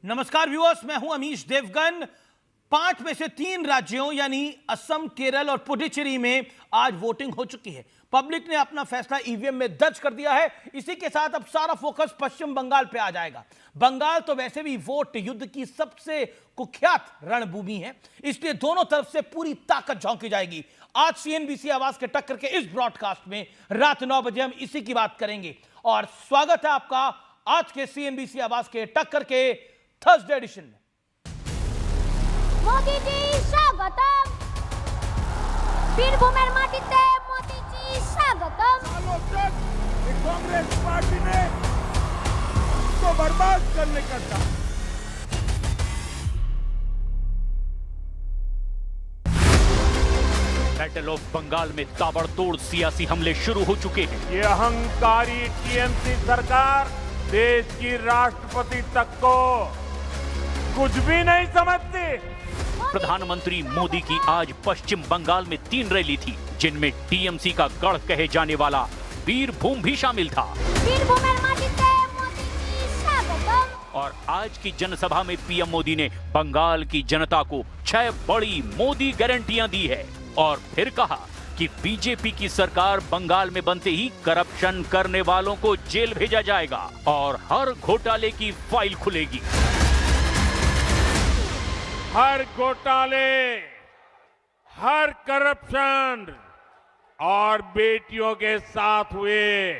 नमस्कार व्यूअर्स, मैं हूं अमीश देवगन। 5 में से 3 राज्यों यानी असम, केरल और पुडुचेरी में आज वोटिंग हो चुकी है। पब्लिक ने अपना फैसला ईवीएम में दर्ज कर दिया है। इसी के साथ अब सारा फोकस पश्चिम बंगाल पे आ जाएगा। बंगाल तो वैसे भी वोट युद्ध की सबसे कुख्यात रणभूमि है, इसलिए दोनों तरफ से पूरी ताकत झोंकी जाएगी। आज सीएनबीसी आवाज के टक्कर के इस ब्रॉडकास्ट में रात 9 बजे हम इसी की बात करेंगे। और स्वागत है आपका आज के सीएनबीसी आवाज के टक्कर के थर्सडे एडिशन में। मोदी जी स्वागतम, बीरभूमेर माटीते मोदी जी स्वागतम। कांग्रेस पार्टी ने तो बर्बाद करने का था। बैटल ऑफ बंगाल में ताबड़तोड़ सियासी हमले शुरू हो चुके हैं। ये अहंकारी टीएमसी सरकार देश की राष्ट्रपति तक को कुछ भी नहीं समझती। प्रधानमंत्री मोदी की आज पश्चिम बंगाल में 3 रैली थी, जिनमें टीएमसी का गढ़ कहे जाने वाला बीरभूम भी शामिल था। बीरभूमेर माटीते मोदी जी स्वागतम। और आज की जनसभा में पीएम मोदी ने बंगाल की जनता को 6 बड़ी मोदी गारंटियां दी है और फिर कहा कि बीजेपी की सरकार बंगाल में बनते ही करप्शन करने वालों को जेल भेजा जाएगा और हर घोटाले की फाइल खुलेगी। हर घोटाले, हर करप्शन और बेटियों के साथ हुए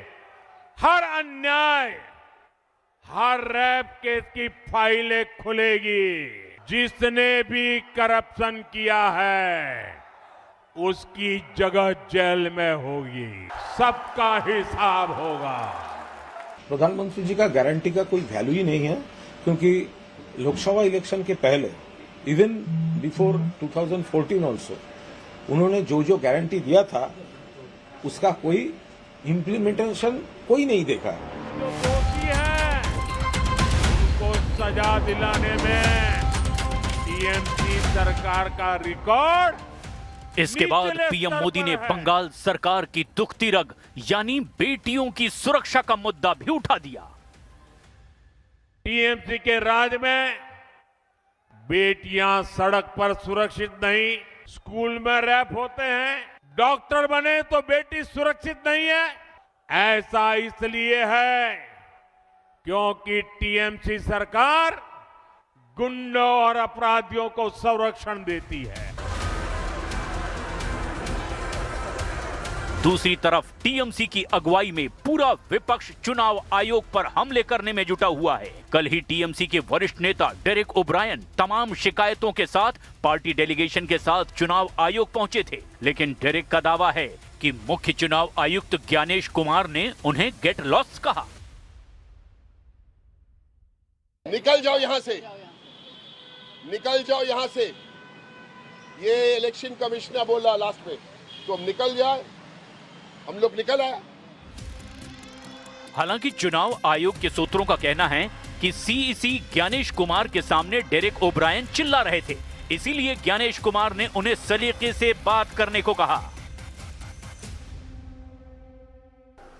हर अन्याय, हर रेप केस की फाइलें खुलेगी। जिसने भी करप्शन किया है उसकी जगह जेल में होगी, सबका हिसाब होगा। प्रधानमंत्री जी का गारंटी का कोई वैल्यू ही नहीं है, क्योंकि लोकसभा इलेक्शन के पहले इवन बिफोर 2014 ऑल्सो उन्होंने जो जो गारंटी दिया था उसका कोई इम्प्लीमेंटेशन कोई नहीं देखा। जो दोषी है उनको सजा दिलाने में टीएमसी सरकार का रिकॉर्ड। इसके बाद पीएम मोदी ने बंगाल सरकार की दुखती रग यानी बेटियों की सुरक्षा का मुद्दा भी उठा दिया। टीएमसी के राज में बेटियां सड़क पर सुरक्षित नहीं, स्कूल में रैप होते हैं, डॉक्टर बने तो बेटी सुरक्षित नहीं है। ऐसा इसलिए है क्योंकि टीएमसी सरकार गुंडों और अपराधियों को संरक्षण देती है। दूसरी तरफ टीएमसी की अगुवाई में पूरा विपक्ष चुनाव आयोग पर हमले करने में जुटा हुआ है। कल ही टीएमसी के वरिष्ठ नेता डेरेक ओब्रायन तमाम शिकायतों के साथ पार्टी डेलीगेशन के साथ चुनाव आयोग पहुंचे थे, लेकिन डेरेक का दावा है कि मुख्य चुनाव आयुक्त ज्ञानेश कुमार ने उन्हें गेट लॉस्ट कहा। निकल जाओ यहां से, निकल जाओ यहां से, ये इलेक्शन कमिश्नर बोला लास्ट में, तो हम निकल जाए। हम लोग निकल आए। हालांकि चुनाव आयोग के सूत्रों का कहना है कि सीईसी ज्ञानेश कुमार के सामने डेरेक ओब्रायन चिल्ला रहे थे, इसीलिए ज्ञानेश कुमार ने उन्हें सलीके से बात करने को कहा।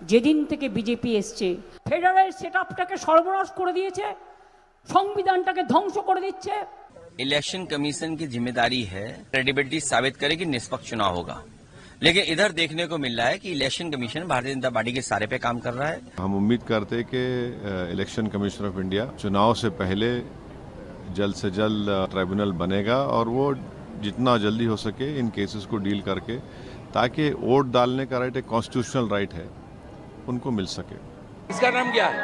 যেদিন থেকে বিজেপি এসছে ফেডারেল সেটআপটাকে সর্বনাশ করে দিয়েছে, সংবিধানটাকে ধ্বংস করে দিচ্ছে। इलेक्शन कमीशन की जिम्मेदारी है क्रेडिबिलिटी साबित करे कि निष्पक्ष चुनाव होगा, लेकिन इधर देखने को मिल रहा है कि election commission Bharatiya Janata party के सारे पे काम कर रहा है। हम उम्मीद करते हैं कि इलेक्शन कमीशन ऑफ इंडिया चुनाव से पहले जल्द से जल्द ट्राइब्यूनल बनेगा और वो जितना जल्दी हो सके इन केसेस को डील करके, ताकि वोट डालने का राइट, एक कॉन्स्टिट्यूशनल राइट है, उनको मिल सके। इसका नाम क्या है?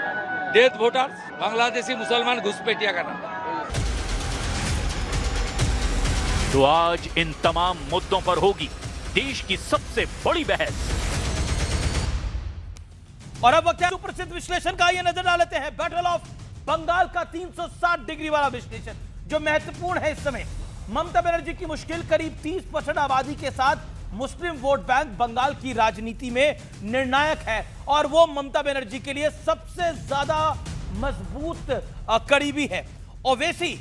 डेथ वोटर्स, बांग्लादेशी मुसलमान घुसपैठिया का नाम। तो आज इन तमाम मुद्दों पर होगी देश की सबसे बड़ी बहस। और अब वक्त है सुप्रसिद्ध विश्लेषण का। ये नजर डाल लेते हैं बैटल ऑफ बंगाल का 360 डिग्री वाला विश्लेषण, जो महत्वपूर्ण है इस समय। ममता बनर्जी की मुश्किल, करीब 30% आबादी के साथ मुस्लिम वोट बैंक बंगाल की राजनीति में निर्णायक है और वो ममता बनर्जी के लिए सबसे ज्यादा मजबूत करीबी है। ओवैसी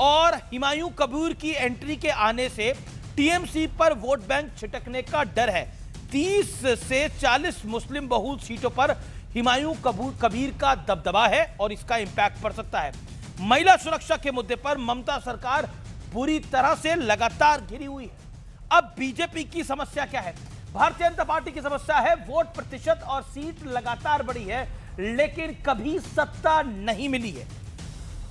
और हुमायूं कबीर की एंट्री के आने से टीएमसी पर वोट बैंक छिटकने का डर है। 30 से 40 मुस्लिम बहुल सीटों पर हुमायूं कबीर का दबदबा है और इसका इंपैक्ट पड़ सकता है। महिला सुरक्षा के मुद्दे पर ममता सरकार बुरी तरह से लगातार घिरी हुई है। अब बीजेपी की समस्या क्या है? भारतीय जनता पार्टी की समस्या है वोट प्रतिशत और सीट लगातार बढ़ी है, लेकिन कभी सत्ता नहीं मिली है।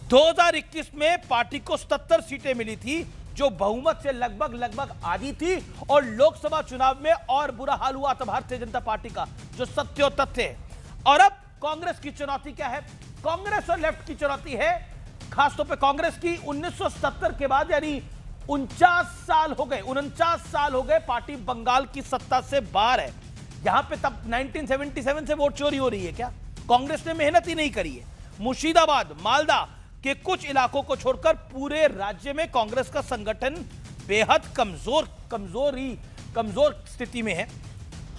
2021 में पार्टी को 77 सीटें मिली थी, जो बहुमत से लगभग आधी थी, और लोकसभा चुनाव में और बुरा हाल हुआ था भारतीय जनता पार्टी का, जो सत्य और तथ्य है। और अब कांग्रेस की चुनौती क्या है? कांग्रेस और लेफ्ट की चुनौती है, खासतौर पे कांग्रेस की 1970 के बाद, यानी 49 साल हो गए पार्टी बंगाल की सत्ता से बाहर है। यहां पे तब 1977 से वोट चोरी हो रही है क्या? कांग्रेस ने मेहनत ही नहीं करी है। मुर्शिदाबाद, मालदा के कुछ इलाकों को छोड़कर पूरे राज्य में कांग्रेस का संगठन बेहद कमजोर स्थिति में है।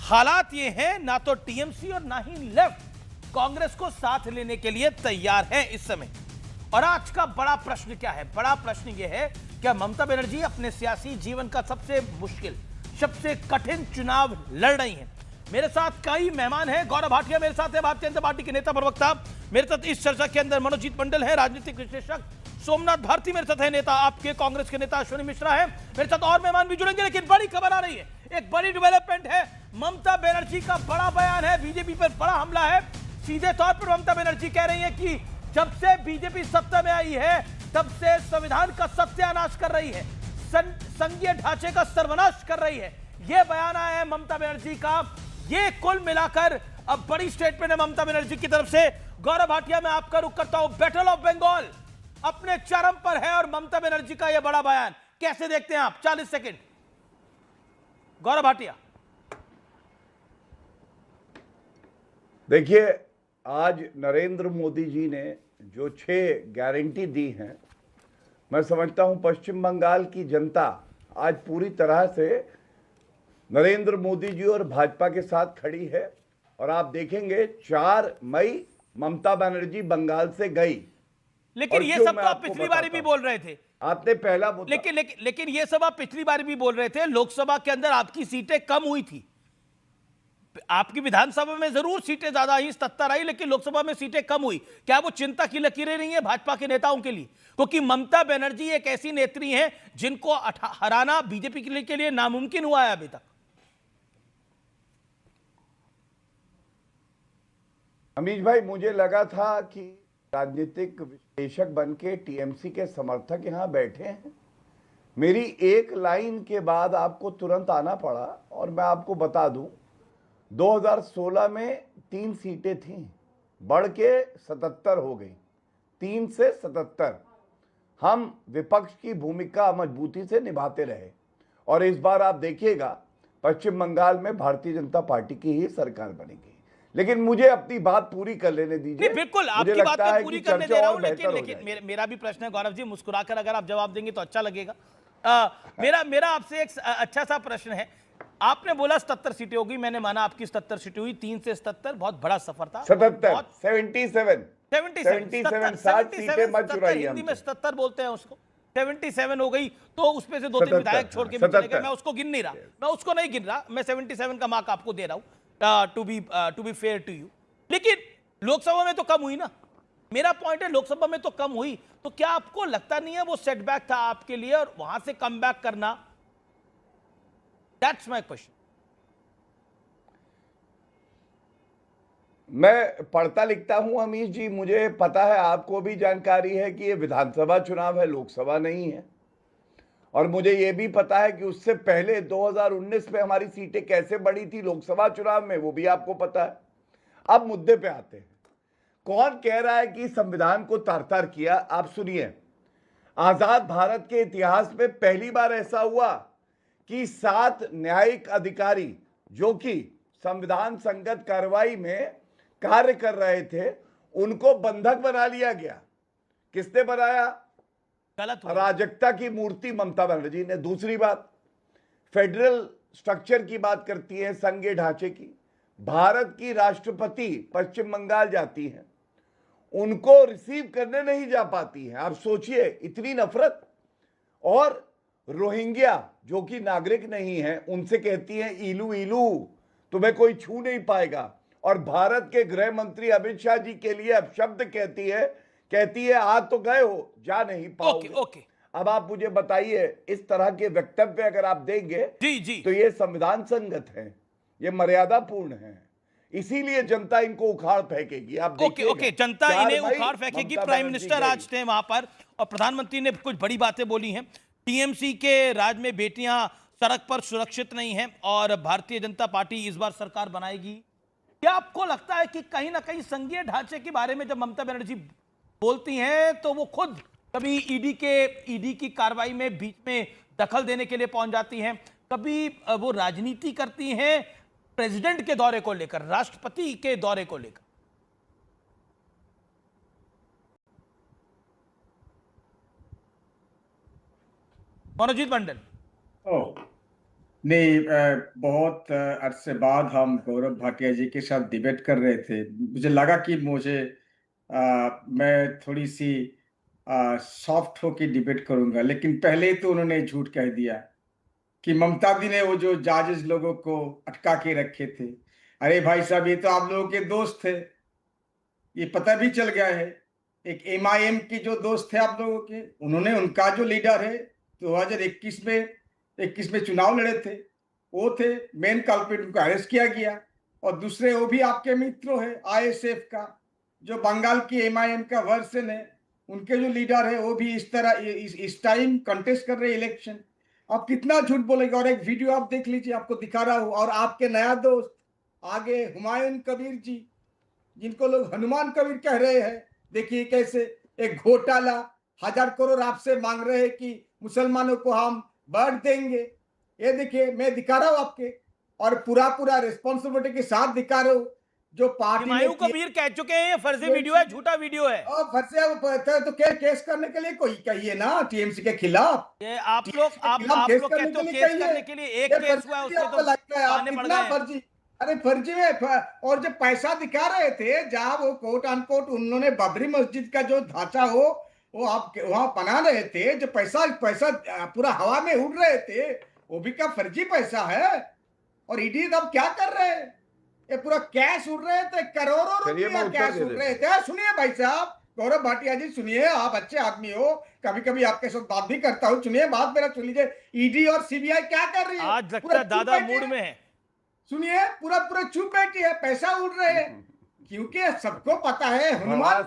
हालात ये हैं, ना तो टीएमसी और ना ही लेफ्ट कांग्रेस को साथ लेने के लिए तैयार है इस समय। और आज का बड़ा प्रश्न क्या है? बड़ा प्रश्न यह है, क्या ममता बनर्जी अपने सियासी जीवन का सबसे मुश्किल, सबसे कठिन चुनाव लड़ रही हैं? मेरे साथ कई मेहमान हैं। गौरव भाटिया मेरे साथ है, भारतीय जनता पार्टी के नेता प्रवक्ता। मेरे साथ इस चर्चा के अंदर मनोजीत मंडल है, राजनीतिक विश्लेषक। सोमनाथ भारती मेरे साथ है, नेता आपके कांग्रेस के नेता अश्विनी मिश्रा है। मेरे साथ और मेहमान भी जुड़ेंगे, लेकिन बड़ी खबर आ रही है, एक बड़ी डेवलपमेंट है। ममता बनर्जी का बड़ा बयान है, बीजेपी पर बड़ा हमला है। सीधे तौर पर ममता बनर्जी कह रही है कि जब से बीजेपी सत्ता में आई है, तब से संविधान का सत्यानाश कर रही है, संघीय ढांचे का सर्वनाश कर रही है। यह बयान आया है ममता बनर्जी का। ये कुल मिलाकर अब बड़ी स्टेटमेंट है ममता बनर्जी की तरफ से। गौरव भाटिया, मैं आपका रुख करता हूं। बैटल ऑफ बंगाल अपने चरम पर है और ममता बनर्जी का यह बड़ा बयान कैसे देखते हैं आप? 40 सेकंड, गौरव भाटिया। देखिए, आज नरेंद्र मोदी जी ने जो 6 गारंटी दी हैं, मैं समझता हूं पश्चिम बंगाल की जनता आज पूरी तरह से नरेंद्र मोदी जी और भाजपा के साथ खड़ी है। और आप देखेंगे 4 मई ममता बनर्जी बंगाल से गई। लेकिन ये सब तो आप पिछली बार भी बोल रहे थे। आपने पहला लेकिन ये सब आप पिछली बार भी बोल रहे थे। लोकसभा के अंदर आपकी सीटें कम हुई थी, आपकी विधानसभा में जरूर सीटें ज्यादा आई, 77 आई, लेकिन लोकसभा में सीटें कम हुई। क्या वो चिंता की लकीरें नहीं है भाजपा के नेताओं के लिए? क्योंकि ममता बनर्जी एक ऐसी नेत्री हैं जिनको हराना बीजेपी के लिए नामुमकिन हुआ है अभी तक। अमीश भाई, मुझे लगा था कि राजनीतिक विश्लेषक बनके टीएमसी के समर्थक यहां बैठे हैं। मेरी एक लाइन के बाद आपको तुरंत आना पड़ा, और मैं आपको बता दूं 2016 में 3 सीटें थीं, बढ़ के 77 हो गई, 3 से 77। हम विपक्ष की भूमिका मजबूती से निभाते रहे, और इस बार आप देखिएगा पश्चिम बंगाल में भारतीय जनता पार्टी की ही सरकार बनेगी। लेकिन मुझे अपनी बात पूरी कर लेने दीजिए। बिल्कुल, आपकी बात मैं पूरी करने दे रहा हूं, लेकिन मेरा भी प्रश्न है गौरव जी, मुस्कुराकर अगर आप जवाब देंगे तो अच्छा लगेगा। मेरा आपसे एक अच्छा सा प्रश्न है। आपने बोला 77 सीटें होगी, मैंने माना आपकी 77 सीटें हुई, 3 से 77 बहुत बड़ा सफर था। 77 सीटें मत चुराइए, हिंदी में 77 बोलते हैं उसको। 77 हो गई, तो उसमें से 2-3 विधायक छोड़ के भी चले गए। मैं उसको गिन नहीं रहा, मैं उसको नहीं गिन रहा, मैं 77 का मार्क आपको दे रहा हूं, to be fair to you. लेकिन लोकसभा में तो कम हुई ना। मेरा पॉइंट है, लोकसभा में तो कम हुई, तो क्या आपको लगता नहीं है वो सेटबैक था आपके लिए, और वहां से कम बैक करना? That's my question. मैं पढ़ता लिखता हूं अमीश जी, मुझे पता है, आपको भी जानकारी है कि ये विधानसभा चुनाव है, लोकसभा नहीं है। और मुझे ये भी पता है कि उससे पहले 2019 में हमारी सीटें कैसे बढ़ी थी लोकसभा चुनाव में, वो भी आपको पता है। अब मुद्दे पे आते हैं। कौन कह रहा है कि संविधान को तार-तार किया? आप सुनिए, आजाद भारत के इतिहास में पहली बार ऐसा हुआ कि 7 न्यायिक अधिकारी जो कि संविधान संगत कार्रवाई में कार्य कर रहे थे, उनको बंधक बना लिया गया। किसने बनाया? अराजकता की मूर्ति ममता बनर्जी ने। दूसरी बात, फेडरल स्ट्रक्चर की बात करती है, संघीय ढांचे की। भारत की राष्ट्रपति पश्चिम बंगाल जाती हैं, उनको रिसीव करने नहीं जा पाती हैं। आप सोचिए, इतनी नफरत। और रोहिंग्या जो कि नागरिक नहीं है, उनसे कहती हैं इलू इलू, तुम्हें कोई छू नहीं पाएगा। और भारत के गृह मंत्री अमित शाह जी के लिए अपशब्द कहती है कहती है आ तो गए हो, जा नहीं पाओगे। ओके। अब आप मुझे बताइए, इस तरह के वक्तव्य अगर आप देंगे जी तो ये संविधान संगत है, ये मर्यादापूर्ण है, इसीलिए जनता इनको उखाड़ फेंकेगी। आप देखिएगा। ओके, जनता इन्हें उखाड़ फेंकेगी। प्राइम मिनिस्टर आज थे वहां पर और प्रधानमंत्री ने कुछ बड़ी बातें बोली हैं। टीएमसी के राज में बेटियां सड़क पर सुरक्षित नहीं हैं और भारतीय जनता पार्टी इस बार सरकार बनाएगी। क्या आपको लगता है कि कहीं ना कहीं संघीय ढांचे के बारे में जब ममता बनर्जी बोलती हैं तो वो खुद कभी ईडी की कार्रवाई में बीच में दखल देने के लिए पहुंच जाती हैं, कभी वो राजनीति करती हैं प्रेसिडेंट के दौरे को लेकर, राष्ट्रपति के दौरे को लेकर? मनोजीत मंडल। नहीं, बहुत अरसे बाद हम गौरव भाटिया जी के साथ डिबेट कर रहे थे। मुझे लगा कि मैं थोड़ी सी सॉफ्ट होकर डिबेट करूंगा, लेकिन पहले तो उन्होंने झूठ कह दिया कि ममता दी ने वो जो जजेस लोगों को अटका के रखे थे। अरे भाई साहब, ये तो आप लोगों के दोस्त थे, ये पता भी चल गया है। एक MIM के जो दोस्त थे आप लोगों के, उन्होंने उनका जो लीडर है 2021 में चुनाव लड़े थे, वो थे मेन कल्प्रिट, उनको अरेस्ट किया गया। और दूसरे वो भी आपके मित्रों है ISF का, जो बंगाल की MIM का वर्जन है, उनके जो लीडर है वो भी इस तरह इस टाइम कंटेस्ट कर रहे इलेक्शन। आप कितना झूठ बोलेंगे? और एक वीडियो आप देख लीजिए, आपको दिखा रहा हूँ। और आपके नया दोस्त आगे हुमायूं कबीर जी, जिनको लोग हनुमान कबीर कह रहे हैं, देखिए कैसे एक घोटाला 1000 करोड़ आपसे मांग रहे हैं कि मुसलमानों को हम बांट देंगे। ये देखिए, मैं दिखा रहा हूँ आपके, और पूरा रिस्पॉन्सिबिलिटी के साथ दिखा रहा हूँ। जो पार्टी हुमायूं कबीर कह चुके हैं ये फर्जी वीडियो है, झूठा वीडियो है। और फर्जी तो केस करने के लिए कोई कहिए ना TMC के खिलाफ। ये आप लोग कहते हो केस करने के लिए एक केस हुआ है, उससे तो आने पड़ गए। फर्जी, अरे फर्जी में, और जो पैसा दिखा रहे थे, जहां वो कोट अनकोट उन्होंने बाबरी मस्जिद का जो ढांचा हो वो आप वहां बना रहे थे, जो पैसा पूरा हवा में उड़ रहे थे, वो भी क्या फर्जी पैसा है? और ईडी अब क्या कर रहे हैं? ये पूरा कैश उड़ रहे थे, करोड़ों रुपया कैश उड़ रहे थे। सुनिए भाई साहब, गौरव भाटिया जी सुनिए, आप अच्छे आदमी हो, कभी कभी आपके साथ बात भी करता हूँ, सुनिए बात मेरा, सुन लीजिए। ईडी और CBI क्या कर रही है? आज लगता है दादा मूड में है। सुनिए, पूरा चुप बैठी है, पैसा उड़ रहे हैं, क्योंकि सबको पता है हनुमान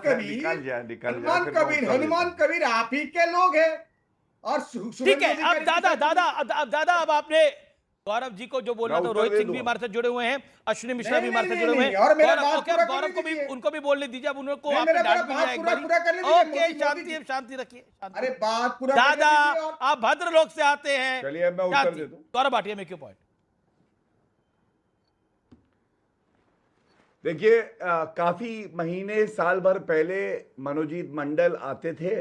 कबीर आप ही के लोग हैं। और ठीक है, अब दादा अब आपने गौरव जी को जो बोलना था, रोहित सिंह भी हमारे साथ जुड़े हुए हैं, अश्विनी मिश्रा भी हमारे साथ जुड़े हुए हैं, गौरव को भी उनको भी बोलने दीजिए। अब उनको आपने डांट भी दिया एक बार। ओके, शांति रखिए। अरे बात पूरा दादा, आप भद्र लोग से आते हैं। चलिए मैं उत्तर दे दूं। गौरव भाटिया में क्यों पॉइंट? देखिए, काफी महीने साल भर पहले मनोजीत मंडल आते थे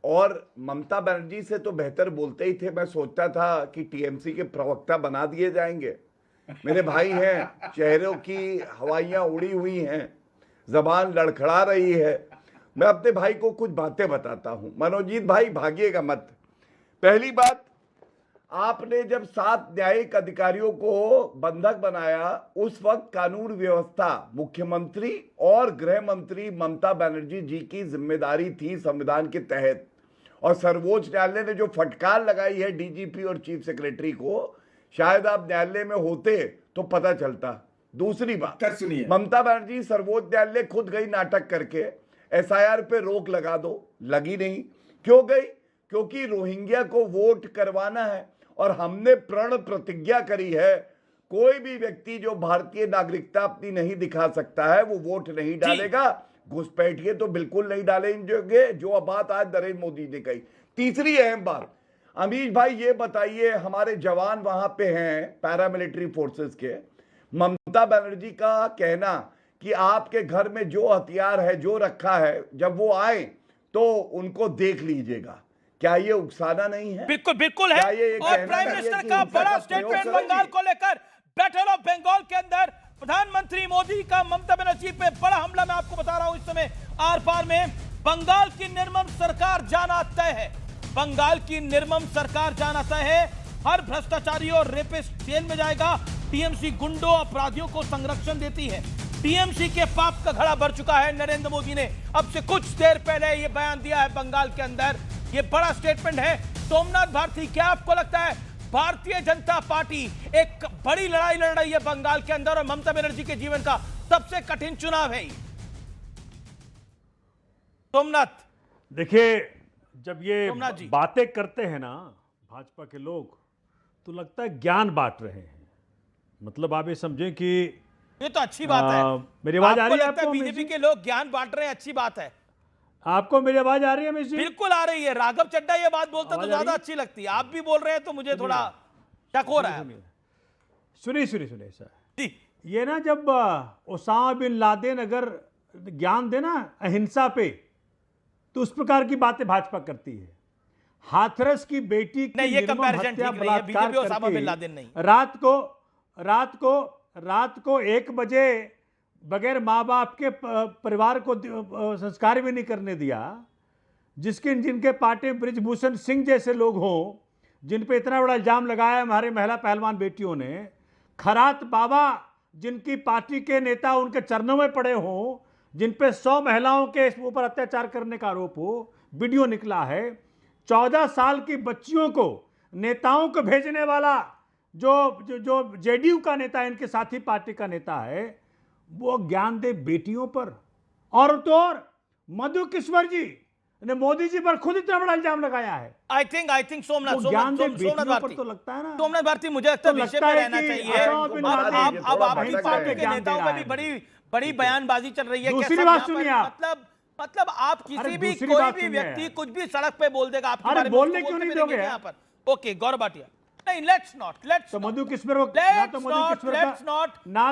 और ममता बनर्जी से तो बेहतर बोलते ही थे। मैं सोचता था कि TMC के प्रवक्ता बना दिए जाएंगे। मेरे भाई हैं, चेहरों की हवाइयां उड़ी हुई हैं, जबान लड़खड़ा रही है। मैं अपने भाई को कुछ बातें बताता हूं। मनोजीत भाई, भागिएगा मत। पहली बात, आपने जब 7 न्यायिक अधिकारियों को बंधक बनाया, उस वक्त कानून व्यवस्था मुख्यमंत्री और गृह मंत्री ममता बनर्जी जी की जिम्मेदारी थी संविधान के तहत। और सर्वोच्च न्यायालय ने जो फटकार लगाई है DGP और चीफ सेक्रेटरी को, शायद आप न्यायालय में होते तो पता चलता। दूसरी बात सुनिए, ममता बनर्जी सर्वोच्च न्यायालय खुद गई नाटक करके, SIR पे रोक लगा दो, लगी नहीं। क्यों गई? क्योंकि रोहिंग्या को वोट करवाना है और हमने प्रण प्रतिज्ञा करी है, कोई भी व्यक्ति जो भारतीय नागरिकता अपनी नहीं दिखा सकता है वो वोट नहीं डालेगा। घुसपैठिए तो बिल्कुल नहीं डालेंगे, जो बात आज नरेंद्र मोदी ने कही। तीसरी अहम बात, अमीश भाई ये बताइए, हमारे जवान वहां पे हैं पैरामिलिट्री फोर्सेस के, ममता बनर्जी का कहना कि आपके घर में जो हथियार है, जो रखा है, जब वो आए तो उनको देख लीजिएगा। क्या ये उकसाना नहीं है? बिल्कुल है। और प्राइम मिनिस्टर का बड़ा स्टेटमेंट बंगाल को लेकर, बैटल ऑफ बंगाल के अंदर प्रधानमंत्री मोदी का ममता बनर्जी पे बड़ा हमला। मैं आपको बता रहा हूं, इस समय आर पार में बंगाल की निर्मम सरकार जाना तय है। बंगाल की निर्मम सरकार जाना तय है। हर भ्रष्टाचारी और रेपिस्ट जेल में जाएगा। TMC गुंडों अपराधियों को संरक्षण देती है। टीएमसी के पाप का घड़ा भर चुका है। नरेंद्र मोदी ने अब से कुछ देर पहले यह बयान दिया है बंगाल के अंदर। यह बड़ा स्टेटमेंट है। सोमनाथ भारती, क्या आपको लगता है भारतीय जनता पार्टी एक बड़ी लड़ाई लड़ रही है बंगाल के अंदर और ममता बनर्जी के जीवन का सबसे कठिन चुनाव है? सोमनाथ, देखिए, जब ये जी। बातें करते हैं ना भाजपा के लोग, तो लगता है ज्ञान बांट रहे हैं। मतलब आप ये समझें कि ये तो अच्छी बात है। मेरी आवाज आ रही है आपको? बीजेपी के लोग ज्ञान बांट रहे हैं, अच्छी बात है। आपको मेरी आवाज आ रही है? मिस जी, बिल्कुल आ रही है। राघव चड्डा ये बात बोलता तो ज्यादा अच्छी लगती है। आप भी बोल रहे हैं तो मुझे थोड़ा शक हो रहा है। सुनिए सर, ये ना जब ओसामा बिन लादेन अगर ज्ञान देना अहिंसा पे, तो उस प्रकार की बातें भाजपा करती है। हाथरस की बेटी की निर्मम हत्या बलात्कार करके रात को 1 बजे बगैर माँ बाप के परिवार को संस्कार भी नहीं करने दिया, जिनके पार्टी ब्रिजभूषण सिंह जैसे लोग हों, जिन पे इतना बड़ा इल्जाम लगाया हमारे महिला पहलवान बेटियों ने, खरात बाबा जिनकी पार्टी के नेता उनके चरणों में पड़े हों, जिन पे 100 महिलाओं के ऊपर अत्याचार करने का आरोप हो, वीडियो निकला है। 14 साल की बच्चियों को नेताओं को भेजने वाला जो जेडीयू का नेता है, इनके साथी पार्टी का नेता है, वो ज्ञान दे बेटियों पर। और तो और मधु किश्वर जी ने मोदी जी पर खुद इतना बड़ा इल्जाम लगाया है। आई थिंक सोमनाथ भारती तो लगता है ना, सोमनाथ भारती मुझे लगता है विषय पे रहना चाहिए। अब आपकी पार्टी के नेताओं पे भी बड़ी बयानबाजी चल रही है। दूसरी बात सुनिए, मतलब आप किसी भी कोई भी व्यक्ति कुछ भी सड़क पे बोल देगा, आपके बारे में बोलने क्यों नहीं दोगे यहाँ पर? ओके, गौरव भाटिया, नहीं, लेट्स नॉट तो मधु किश्वर ना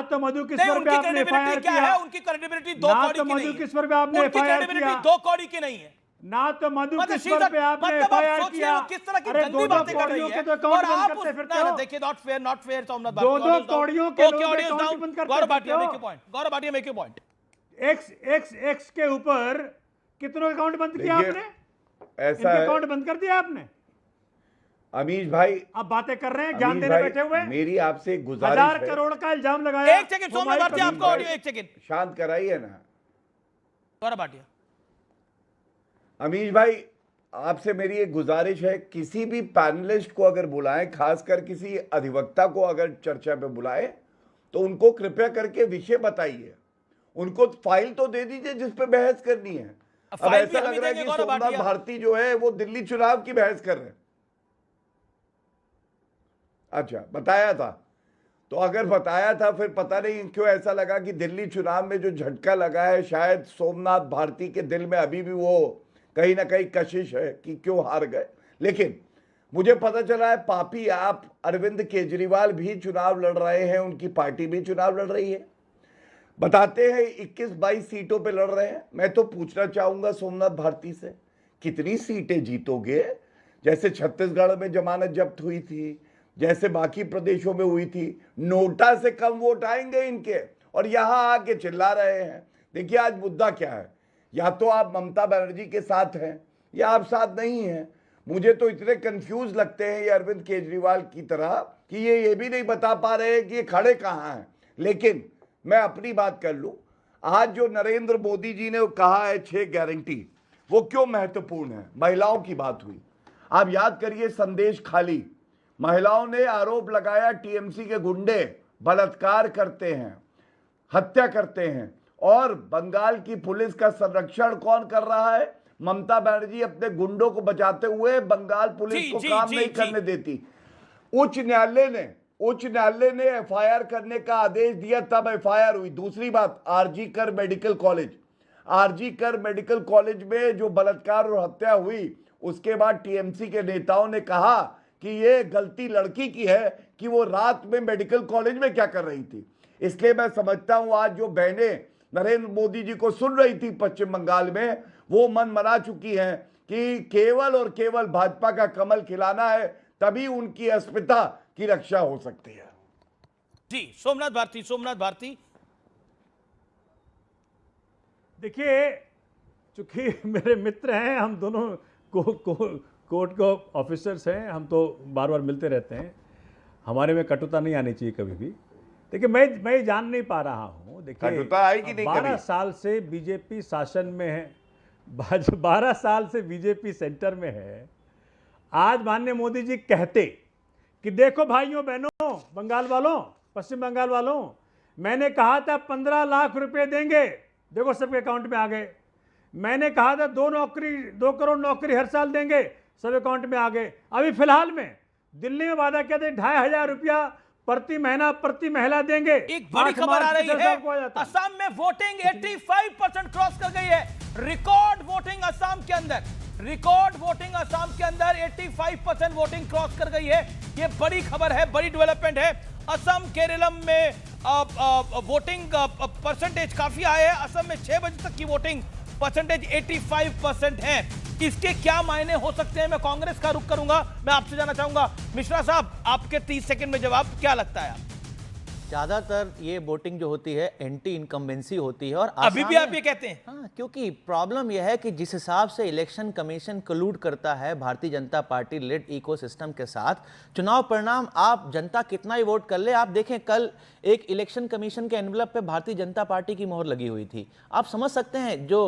तो मधु किश्वर पे आपने एफआईआर किया, उनकी क्रेडिबिलिटी 2 कौड़ी की नहीं है। मधु किश्वर पे आपने एफआईआर किया, 2 कौड़ी की नहीं है ना तो मधु किश्वर पे आपने एफआईआर किया। किस तरह की गंदी बातें कर रही है और आप देखिए, नॉट फेयर सोमनाथ भारती। 2 कौड़ियों के अकाउंट बंद करते हैं। Gaurav Bhatia make your point. X के ऊपर कितनों अकाउंट बंद किया आपने? ऐसा अकाउंट बंद कर दिया आपने। अमीश भाई, आप बातें कर रहे हैं, ज्ञान देने बैठे हुए। मेरी आपसे एक गुजारिश है। 1000 करोड़ का इल्जाम लगाया। एक सेकंड सोमनाथ भारती, आपको ऑडियो, एक सेकंड शांत कराइए ना गौरव भाटिया। अमीश भाई, आपसे मेरी एक गुजारिश है, किसी भी पैनलिस्ट को अगर बुलाएं, खासकर किसी अधिवक्ता को अगर चर्चा पे बुलाएं, तो उनको कृपया करके विषय बताइए। उनको फाइल तो दे दीजिए जिस पे बहस करनी है। अब ऐसा लग रहा है कि सोमनाथ भारती जो है वो दिल्ली चुनाव की बहस कर रहे हैं। अच्छा, बताया था तो अगर बताया था, फिर पता नहीं क्यों ऐसा लगा कि दिल्ली चुनाव में जो झटका लगा है, शायद सोमनाथ भारती के दिल में अभी भी वो कहीं ना कहीं कशिश है कि क्यों हार गए। लेकिन मुझे पता चला है पापी आप अरविंद केजरीवाल भी चुनाव लड़ रहे हैं, उनकी पार्टी भी चुनाव लड़ रही है। बताते हैं 21-22 सीटों पे लड़ रहे हैं। मैं तो पूछना चाहूंगा सोमनाथ भारती से, कितनी सीटें जीतोगे? जैसे छत्तीसगढ़ में जमानत जब्त हुई थी, जैसे बाकी प्रदेशों में हुई थी, नोटा से कम वोट आएंगे इनके, और यहां आके चिल्ला रहे हैं। देखिए, आज मुद्दा क्या है, या तो आप ममता बनर्जी के साथ हैं या आप साथ नहीं हैं। मुझे तो इतने कंफ्यूज लगते हैं ये अरविंद केजरीवाल की तरह कि ये भी नहीं बता पा रहे हैं कि ये खड़े कहाँ हैं। लेकिन मैं अपनी बात कर लूं, आज जो नरेंद्र मोदी जी ने कहा है 6 गारंटी, वो क्यों महत्वपूर्ण है? महिलाओं की बात हुई, आप याद करिए संदेश खाली, महिलाओं ने आरोप लगाया टीएमसी के गुंडे बलात्कार करते हैं, हत्या करते हैं, और बंगाल की पुलिस का संरक्षण कौन कर रहा है? ममता बनर्जी अपने गुंडों को बचाते हुए बंगाल पुलिस को काम नहीं करने देती। उच्च न्यायालय ने एफआईआर करने का आदेश दिया, तब एफआईआर हुई। दूसरी बात, आरजी कर मेडिकल कॉलेज में जो बलात्कार और हत्या हुई, उसके बाद टीएमसी के नेताओं ने कहा कि ये गलती लड़की की है कि वो रात में मेडिकल कॉलेज में क्या कर रही थी। इसलिए मैं समझता हूं आज जो बहनें नरेंद्र मोदी जी को सुन रही थी पश्चिम बंगाल में, वो मन मना चुकी हैं कि केवल और केवल भाजपा का कमल खिलाना है, तभी उनकी अस्मिता की रक्षा हो सकती है। जी, सोमनाथ भारती। देखिए, चूंकि मेरे मित्र हैं, हम दोनों कोर्ट के ऑफिसर्स हैं, हम तो बार बार मिलते रहते हैं, हमारे में कटुता नहीं आनी चाहिए कभी भी। देखिए, मैं जान नहीं पा रहा हूँ, देखिए कटुता आएगी नहीं 12 कभी। साल से बीजेपी शासन में है, 12 साल से बीजेपी सेंटर में है। आज माननीय मोदी जी कहते कि देखो भाइयों बहनों, बंगाल वालों, पश्चिम बंगाल वालों, मैंने कहा था 15 लाख रुपए देंगे, देखो सबके अकाउंट में आ गए। मैंने कहा था 2 करोड़ नौकरी हर साल देंगे, सब अकाउंट में आ गए। अभी फिलहाल में दिल्ली में वादा किया था 2,500 रुपया प्रति महीना प्रति महिला देंगे। एक बड़ी खबर आ रही है, असम में वोटिंग 85% क्रॉस कर गई है। रिकॉर्ड वोटिंग असम के अंदर, रिकॉर्ड वोटिंग असम के अंदर 85% वोटिंग क्रॉस कर गई है। ये बड़ी खबर है, बड़ी डेवलपमेंट है। असम केरलम में वोटिंग परसेंटेज काफी हाई है। असम में 6 बजे तक की वोटिंग परसेंटेज 85% है। इसके क्या मायने हो सकते हैं? मैं कांग्रेस का रुख करूंगा, मैं आपसे जानना चाहूंगा मिश्रा साहब, आपके 30 सेकंड में जवाब, क्या लगता है? ज़्यादातर ये वोटिंग जो होती है एंटी इनकम्बेंसी होती है और अभी भी आप ये कहते हैं? हाँ, क्योंकि प्रॉब्लम यह है कि जिस हिसाब से इलेक्शन कमीशन कलूड करता है Bharatiya Janata party lead ecosystem के साथ, चुनाव परिणाम आप जनता कितना ही वोट कर ले, आप देखें कल एक इलेक्शन कमीशन के एनवलप पे भारतीय जनता पार्टी की मोहर लगी हुई थी। आप समझ सकते हैं जो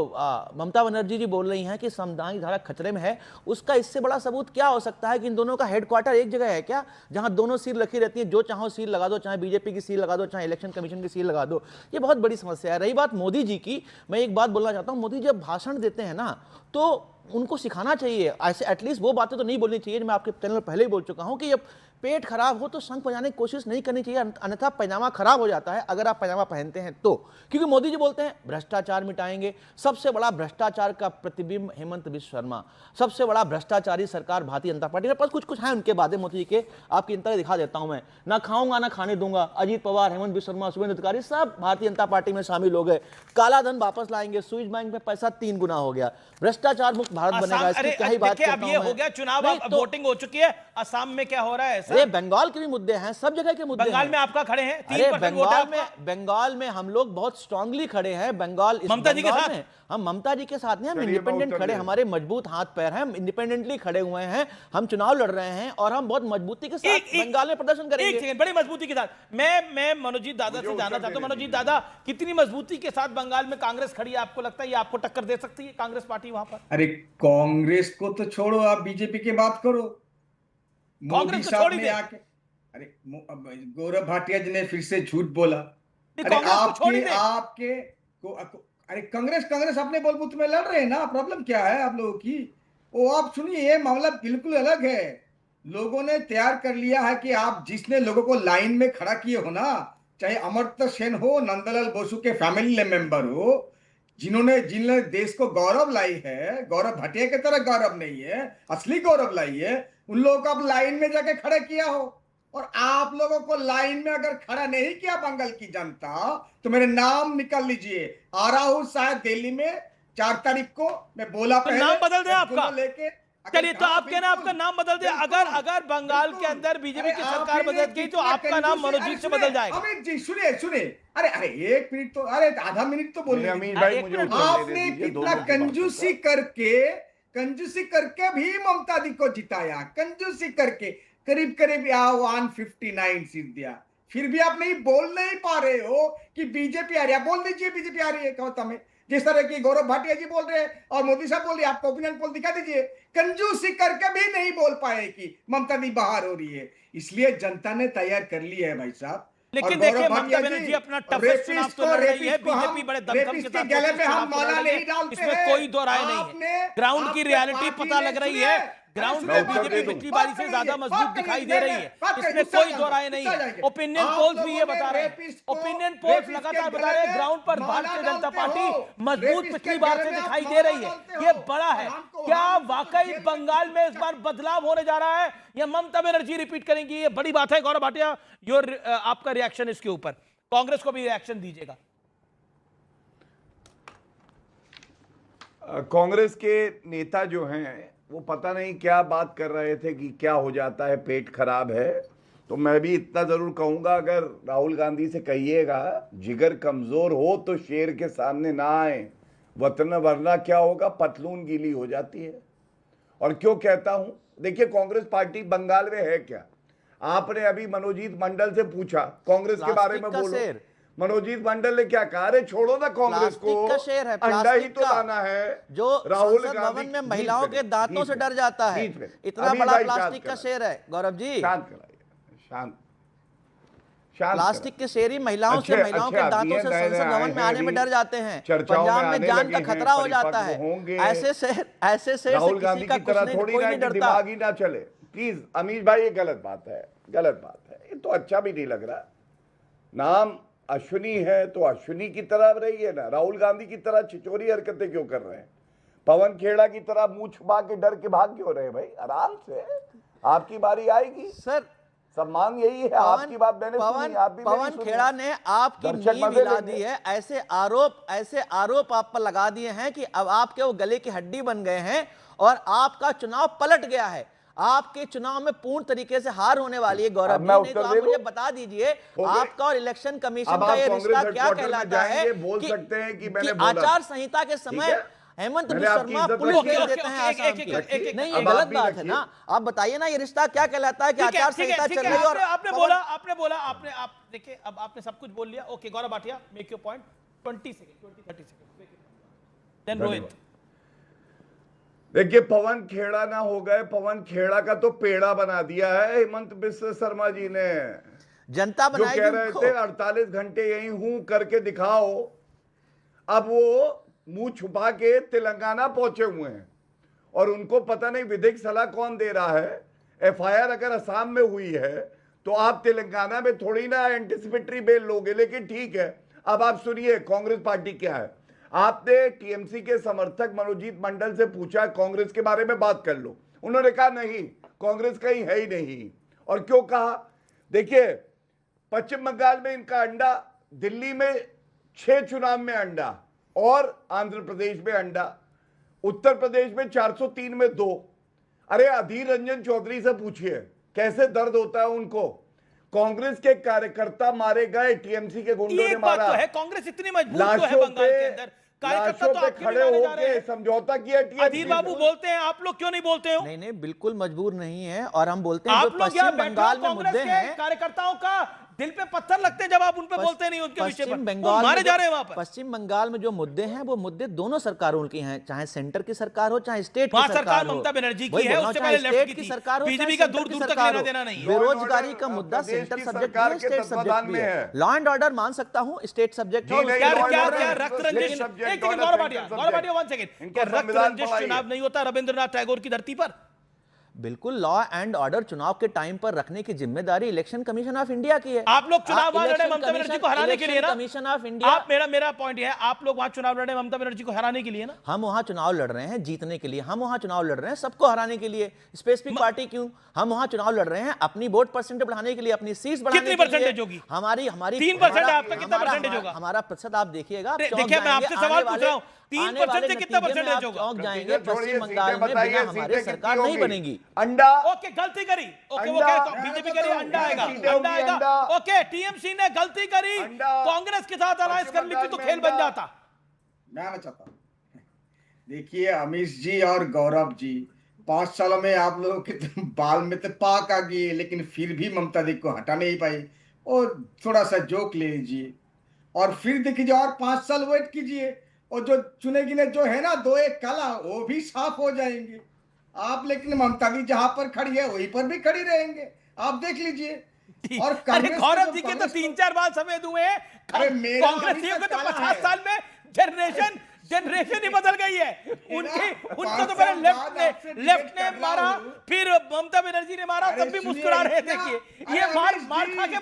ममता बनर्जी जी बोल रही हैं कि संवैधानिक धारा खतरे में है, उसका इससे बड़ा सबूत क्या हो सकता है कि इन दोनों का हेडक्वार्टर एक जगह है क्या, जहां दोनों सील रखी रहती है, जो चाहो सील लगा दो, चाहे बीजेपी की सील लगा दो, चाहे इलेक्शन कमीशन की सील लगा दो। ये बहुत बड़ी समस्या है। रही बात मोदी जी की, मैं एक बात बोलना चाहता हूं, मोदी जब भाषण देते हैं ना तो उनको सिखाना चाहिए, ऐसे एटलीस्ट वो बातें तो नहीं बोलनी चाहिए। मैं आपके चैनल में पहले ही बोल चुका हूं कि जब पेट खराब हो तो शंख बजाने की कोशिश नहीं करनी चाहिए, अन्यथा पैजामा खराब हो जाता है अगर आप पैजामा पहनते हैं तो। क्योंकि मोदी जी बोलते हैं भ्रष्टाचार मिटाएंगे, सबसे बड़ा भ्रष्टाचार का प्रतिबिंब हेमंत बिश्व शर्मा, सबसे बड़ा भ्रष्टाचारी सरकार भारतीय जनता पार्टी। मेरे पास कुछ है उनके बातें मोदी जी के, आपकी जनता दिखा देता हूं मैं। ना खाऊंगा ना खाने दूंगा, अजीत पवार, हेमंत बिश्व शर्मा, शुभेंदु अधिकारी सब भारतीय जनता पार्टी में शामिल हो गए। काला धन वापस लाएंगे, स्विस बैंक में पैसा 3 गुना हो गया, भ्रष्टाचार मुक्त भारत बनेगा, इसकी क्या ही बात करता हूं मैं। हो गया चुनाव, वोटिंग हो चुकी है, असम में क्या हो रहा है? अरे बंगाल के भी मुद्दे हैं, सब जगह के मुद्दे बंगाल हैं। में आपका खड़े हैं, बंगाल में हम लोग बहुत स्ट्रांगली खड़े हैं। बंगाल ममता जी के साथ, हम ममता जी के साथ नहीं, हम इंडिपेंडेंट खड़े, हमारे मजबूत हाथ पैर हैं, हम इंडिपेंडेंटली खड़े हुए हैं, हम चुनाव लड़ रहे हैं और हम बहुत मजबूती के साथ बंगाल में प्रदर्शन करेंगे। बड़ी मजबूती के साथ। मैं मनोजीत दादा से जानना चाहता हूं, मनोजीत दादा, कितनी मजबूती के साथ बंगाल में कांग्रेस खड़ी है? आपको लगता है ये आपको टक्कर दे सकती है कांग्रेस पार्टी वहां पर? अरे कांग्रेस को तो छोड़ो, आप बीजेपी की बात करो। मोदी साहब ने आके, अरे गौरव भाटिया जी ने फिर से झूठ बोला। अरे आपके अरे कांग्रेस अपने बलबूते में लड़ रहे हैं ना, प्रॉब्लम क्या है आप लोगों की? वो आप सुनिए, ये मामला बिल्कुल अलग है। लोगों ने तैयार कर लिया है कि आप जिसने लोगों को लाइन में खड़ा किए हो ना, चाहे अमर्त्य सेन हो, नंदलाल बोसु के फैमिली मेंबर हो, जिन्होंने देश को गौरव लाई है, गौरव भाटिया की तरह गौरव नहीं है, असली गौरव लाई है, उन लोगों को आप लाइन में जाके खड़ा किया हो। और आप लोगों को लाइन में अगर खड़ा नहीं किया बंगाल की जनता, तो मेरे नाम निकाल लीजिए। आ रहा हूं शायद दिल्ली में 4 तारीख को, मैं बोला तो नाम बदल दे आपका लेके। चलिए तो आप कहना आपका नाम बदल दे, अगर बंगाल के अंदर बीजेपी की सरकार बदल गई तो आपका नाम मनोजीत से बदल जाएगा। अमित जी सुनिए, अरे 1 मिनट तो, अरे आधा मिनट तो बोलिए। आपने कितना कंजूसी करके भी ममता दी को जिताया, कंजूसी करके करीब 159 सीट दिया, फिर भी आप बोल नहीं पा रहे हो कि बीजेपी आ रही है। बोल दीजिए बीजेपी आ रही है कहता में, जिस तरह की गौरव भाटिया जी बोल रहे हैं और मोदी साहब बोल रहे हैं, आपको ओपिनियन पोल दिखा दीजिए। कंजूसी करके भी नहीं बोल पाए कि ममता दी बाहर हो रही है, इसलिए जनता ने तैयार कर ली है भाई साहब। लेकिन देखिए ममता बनर्जी अपना टफेस्ट चुनाव तो लड़ रही है, बीजेपी बड़े दमखम के साथ गले में हम माला नहीं डालते, इसमें कोई दो राय नहीं है। ग्राउंड की रियलिटी पता लग रही है, ग्राउंड में बीजेपी पिछली बारी से ज्यादा मजबूत दिखाई दे रही है, इसमें कोई दो राय नहीं है। ओपिनियन पोल्स भी ये बता रहे हैं, ओपिनियन पोल्स लगातार बता रहे हैं ग्राउंड पर भारतीय जनता पार्टी मजबूत पिछली बार से दिखाई दे रही है। ये बड़ा है। क्या वाकई बंगाल में इस बार बदलाव होने जा रहा है या ममता बनर्जी रिपीट करेंगी? ये बड़ी बात है। गौरव भाटिया, आपका रिएक्शन इसके ऊपर, कांग्रेस को भी रिएक्शन दीजिएगा। कांग्रेस के नेता जो हैं वो पता नहीं क्या बात कर रहे थे कि क्या हो जाता है, पेट खराब है। तो मैं भी इतना जरूर कहूंगा, अगर राहुल गांधी से कहिएगा जिगर कमजोर हो तो शेर के सामने ना आए, वरना क्या होगा, पतलून गीली हो जाती है। और क्यों कहता हूं, देखिए कांग्रेस पार्टी बंगाल में है क्या? आपने अभी मनोजीत मंडल से पूछा कांग्रेस के बारे में बोलो, मनोजीत मंडल ने क्या कहा, अरे छोड़ो ना कांग्रेस को, प्लास्टिक का शेर है, अंडा ही प्लास्टिक तो का, लाना है। जो राहुल संसद गांधी भवन में महिलाओं के दांतों से डर जाता है, इतना अभी बड़ा भाई प्लास्टिक का शांत शेर है। गौरव जी, शांत कराइए, शांत शांत प्लास्टिक के शेर ही महिलाओं से, महिलाओं के दांतों से संसद भवन में आने में डर जाते हैं। पंजाब में जान का खतरा हो जाता है। ऐसे शेर से राहुल गांधी किसी का की तरह कुछ थोड़ी कोई ना नहीं कि डरता। दिमाग ही ना चले। प्लीज अमीश भाई, ये गलत बात है, गलत बात है, ये तो अच्छा भी नहीं लग रहा। नाम अश्विनी है तो अश्विनी की तरह रहिए ना, राहुल गांधी की तरह छिचोरी हरकतें क्यों कर रहे हैं? पवन खेड़ा की तरह मुंह छुपा के डर के भाग क्यों रहे? भाई आराम से, आपकी बारी आएगी सर। सम्मान यही है। आपकी बात मैंने सुनी, आप भी पवन खेड़ा ने आपकी नींव हिला दी है। ऐसे आरोप आप पर लगा दिए हैं कि अब आपके वो गले की हड्डी बन गए हैं और आपका चुनाव पलट गया है। आपके चुनाव में पूर्ण तरीके से हार होने वाली है। गौरव जी, नहीं तो आप मुझे बता दीजिए, आपका और इलेक्शन कमीशन का ये रिश्ता क्या कहलाता है? बोल सकते हैं कि आचार संहिता के समय हेमंत बिस्वा शर्मा पुलिस भेज देते हैं आसाम की। नहीं, ये गलत बात है ना। आप बताइए ना, ये रिश्ता क्या कहलाता है कि आचार संहिता चल रही है? और आपने बोला आप देखिए, अब आपने सब कुछ बोल लिया। Okay Gaurav Bhatia, make your point. 20 second 30 second. Then Rohit. देखिए, पवन खेड़ा ना हो गए, पवन खेड़ा का तो पेड़ा बना दिया है हेमंत बिस्वा शर्मा जी ने। जनता जो कह रहे थे 48 घंटे यही हूं करके दिखाओ, अब वो मुंह छुपा के तेलंगाना पहुंचे हुए हैं और उनको पता नहीं विधिक सलाह कौन दे रहा है। एफआईआर अगर असम में हुई है तो आप तेलंगाना में थोड़ी ना एंटिसिपेटरी बेल लोगे। लेकिन ठीक है, अब आप सुनिए कांग्रेस पार्टी क्या है। आपने टीएमसी के समर्थक मनोजीत मंडल से पूछा कांग्रेस के बारे में बात कर लो, उन्होंने कहा नहीं, कांग्रेस कहीं है ही नहीं। और क्यों कहा? देखिए, पश्चिम बंगाल में इनका अंडा, दिल्ली में 6 चुनाव में अंडा और आंध्र प्रदेश में अंडा, उत्तर प्रदेश में 403 में 2। अरे अधीर रंजन चौधरी से पूछिए कैसे दर्द होता है उनको। कांग्रेस के कार्यकर्ता मारे गए, टीएमसी के गुंडों ने मारा। तो है, कांग्रेस इतनी मजबूत तो है बंगाल के अंदर। कार्यकर्ता तो आपके खड़े होकर समझौता किया टीएमसी। अधीर बाबू बोलते हैं, आप लोग क्यों नहीं बोलते हो? नहीं, बिल्कुल मजबूर नहीं है। और हम बोलते हैं आप जो लोग पश्चिम बंगाल में मुद्दे हैं, कार्यकर्ताओं का दिल पे पत्थर लगते हैं जब आप उन पे बोलते नहीं उनके विषय पर। बंगाल मारे जा रहे हैं वहां पर। पश्चिम बंगाल में जो मुद्दे हैं वो मुद्दे दोनों सरकारों की हैं, चाहे सेंटर की सरकार हो चाहे स्टेट की सरकार हो। ममता बनर्जी की है, उससे पहले लेफ्ट की सरकार हो, बीजेपी का दूर दूर तक लेना देना नहीं है। बेरोजगारी का मुद्दा सेंटर सब्जेक्ट है, स्टेट सब्जेक्ट भी है। लॉ एंड ऑर्डर मान सकता हूं स्टेट सब्जेक्ट है। क्या रक्त रंजिश, एक सेकंड गौरव भाटिया 1 सेकंड, क्या रक्त रंजिश चुनाव नहीं होता रविंद्रनाथ टैगोर की धरती पर? बिल्कुल, लॉ एंड ऑर्डर चुनाव के टाइम पर रखने की जिम्मेदारी इलेक्शन कमीशन ऑफ इंडिया की है। आप लोग चुनाव वहां लड़े ममता बनर्जी को हराने के लिए ना? कमीशन ऑफ इंडिया, आप मेरा पॉइंट है, आप लोग वहां चुनाव लड़े ममता बनर्जी को हराने के लिए ना? हम वहां चुनाव लड़ रहे हैं जीतने के लिए, हम वहां चुनाव लड़ रहे हैं सबको हराने के लिए। स्पेसिफिक पार्टी क्यों? हम वहां चुनाव लड़ रहे हैं अपनी वोट परसेंटेज बढ़ाने के लिए, अपनी सीट्स बढ़ाने के लिए। कितनी परसेंटेज होगी? हमारी 3% है, आपका कितना परसेंटेज होगा? हमारा प्रतिशत आप देखिएगा। देखिए, मैं आपसे सवाल पूछ रहा हूं, 3% से कितना परसेंटेज होगा? चौंक जाएंगे, पश्चिम बंगाल में बिना हमारे सरकार नहीं बनेगी। अंडा, ओके गलती करी, ओके वो कह बीजेपी कह रही है अंडा आएगा, ओके टीएमसी ने गलती करी, कांग्रेस के साथ अलायंस कर ली थी तो खेल बन जाता। मैं आना चाहता हूं, देखिए अमीश जी और गौरव जी, 5 सालों में आप लोगों के तो बाल में तो पाक आ गई, लेकिन फिर भी ममता दी को हटा नहीं पाई। और थोड़ा सा जोक ले लीजिए और फिर देखिए और 5 साल वेट कीजिए, और जो चुनेगी ने जो है ना 2-1 काला, वो भी साफ हो जाएंगे आप। लेकिन ममता दी जहां पर खड़ी है वहीं पर भी खड़ी रहेंगे, आप देख लीजिए। और गौरव जी के तो 3-4 बार सफेद हुए हैं, कांग्रेसियों के तो 50 साल में जनरेशन ही बदल गई है। उनको तो पहले लेफ्ट ने मारा, फिर ममता बनर्जी ने मारा, तब भी मुस्कुरा रहे। देखिए ये मार खा के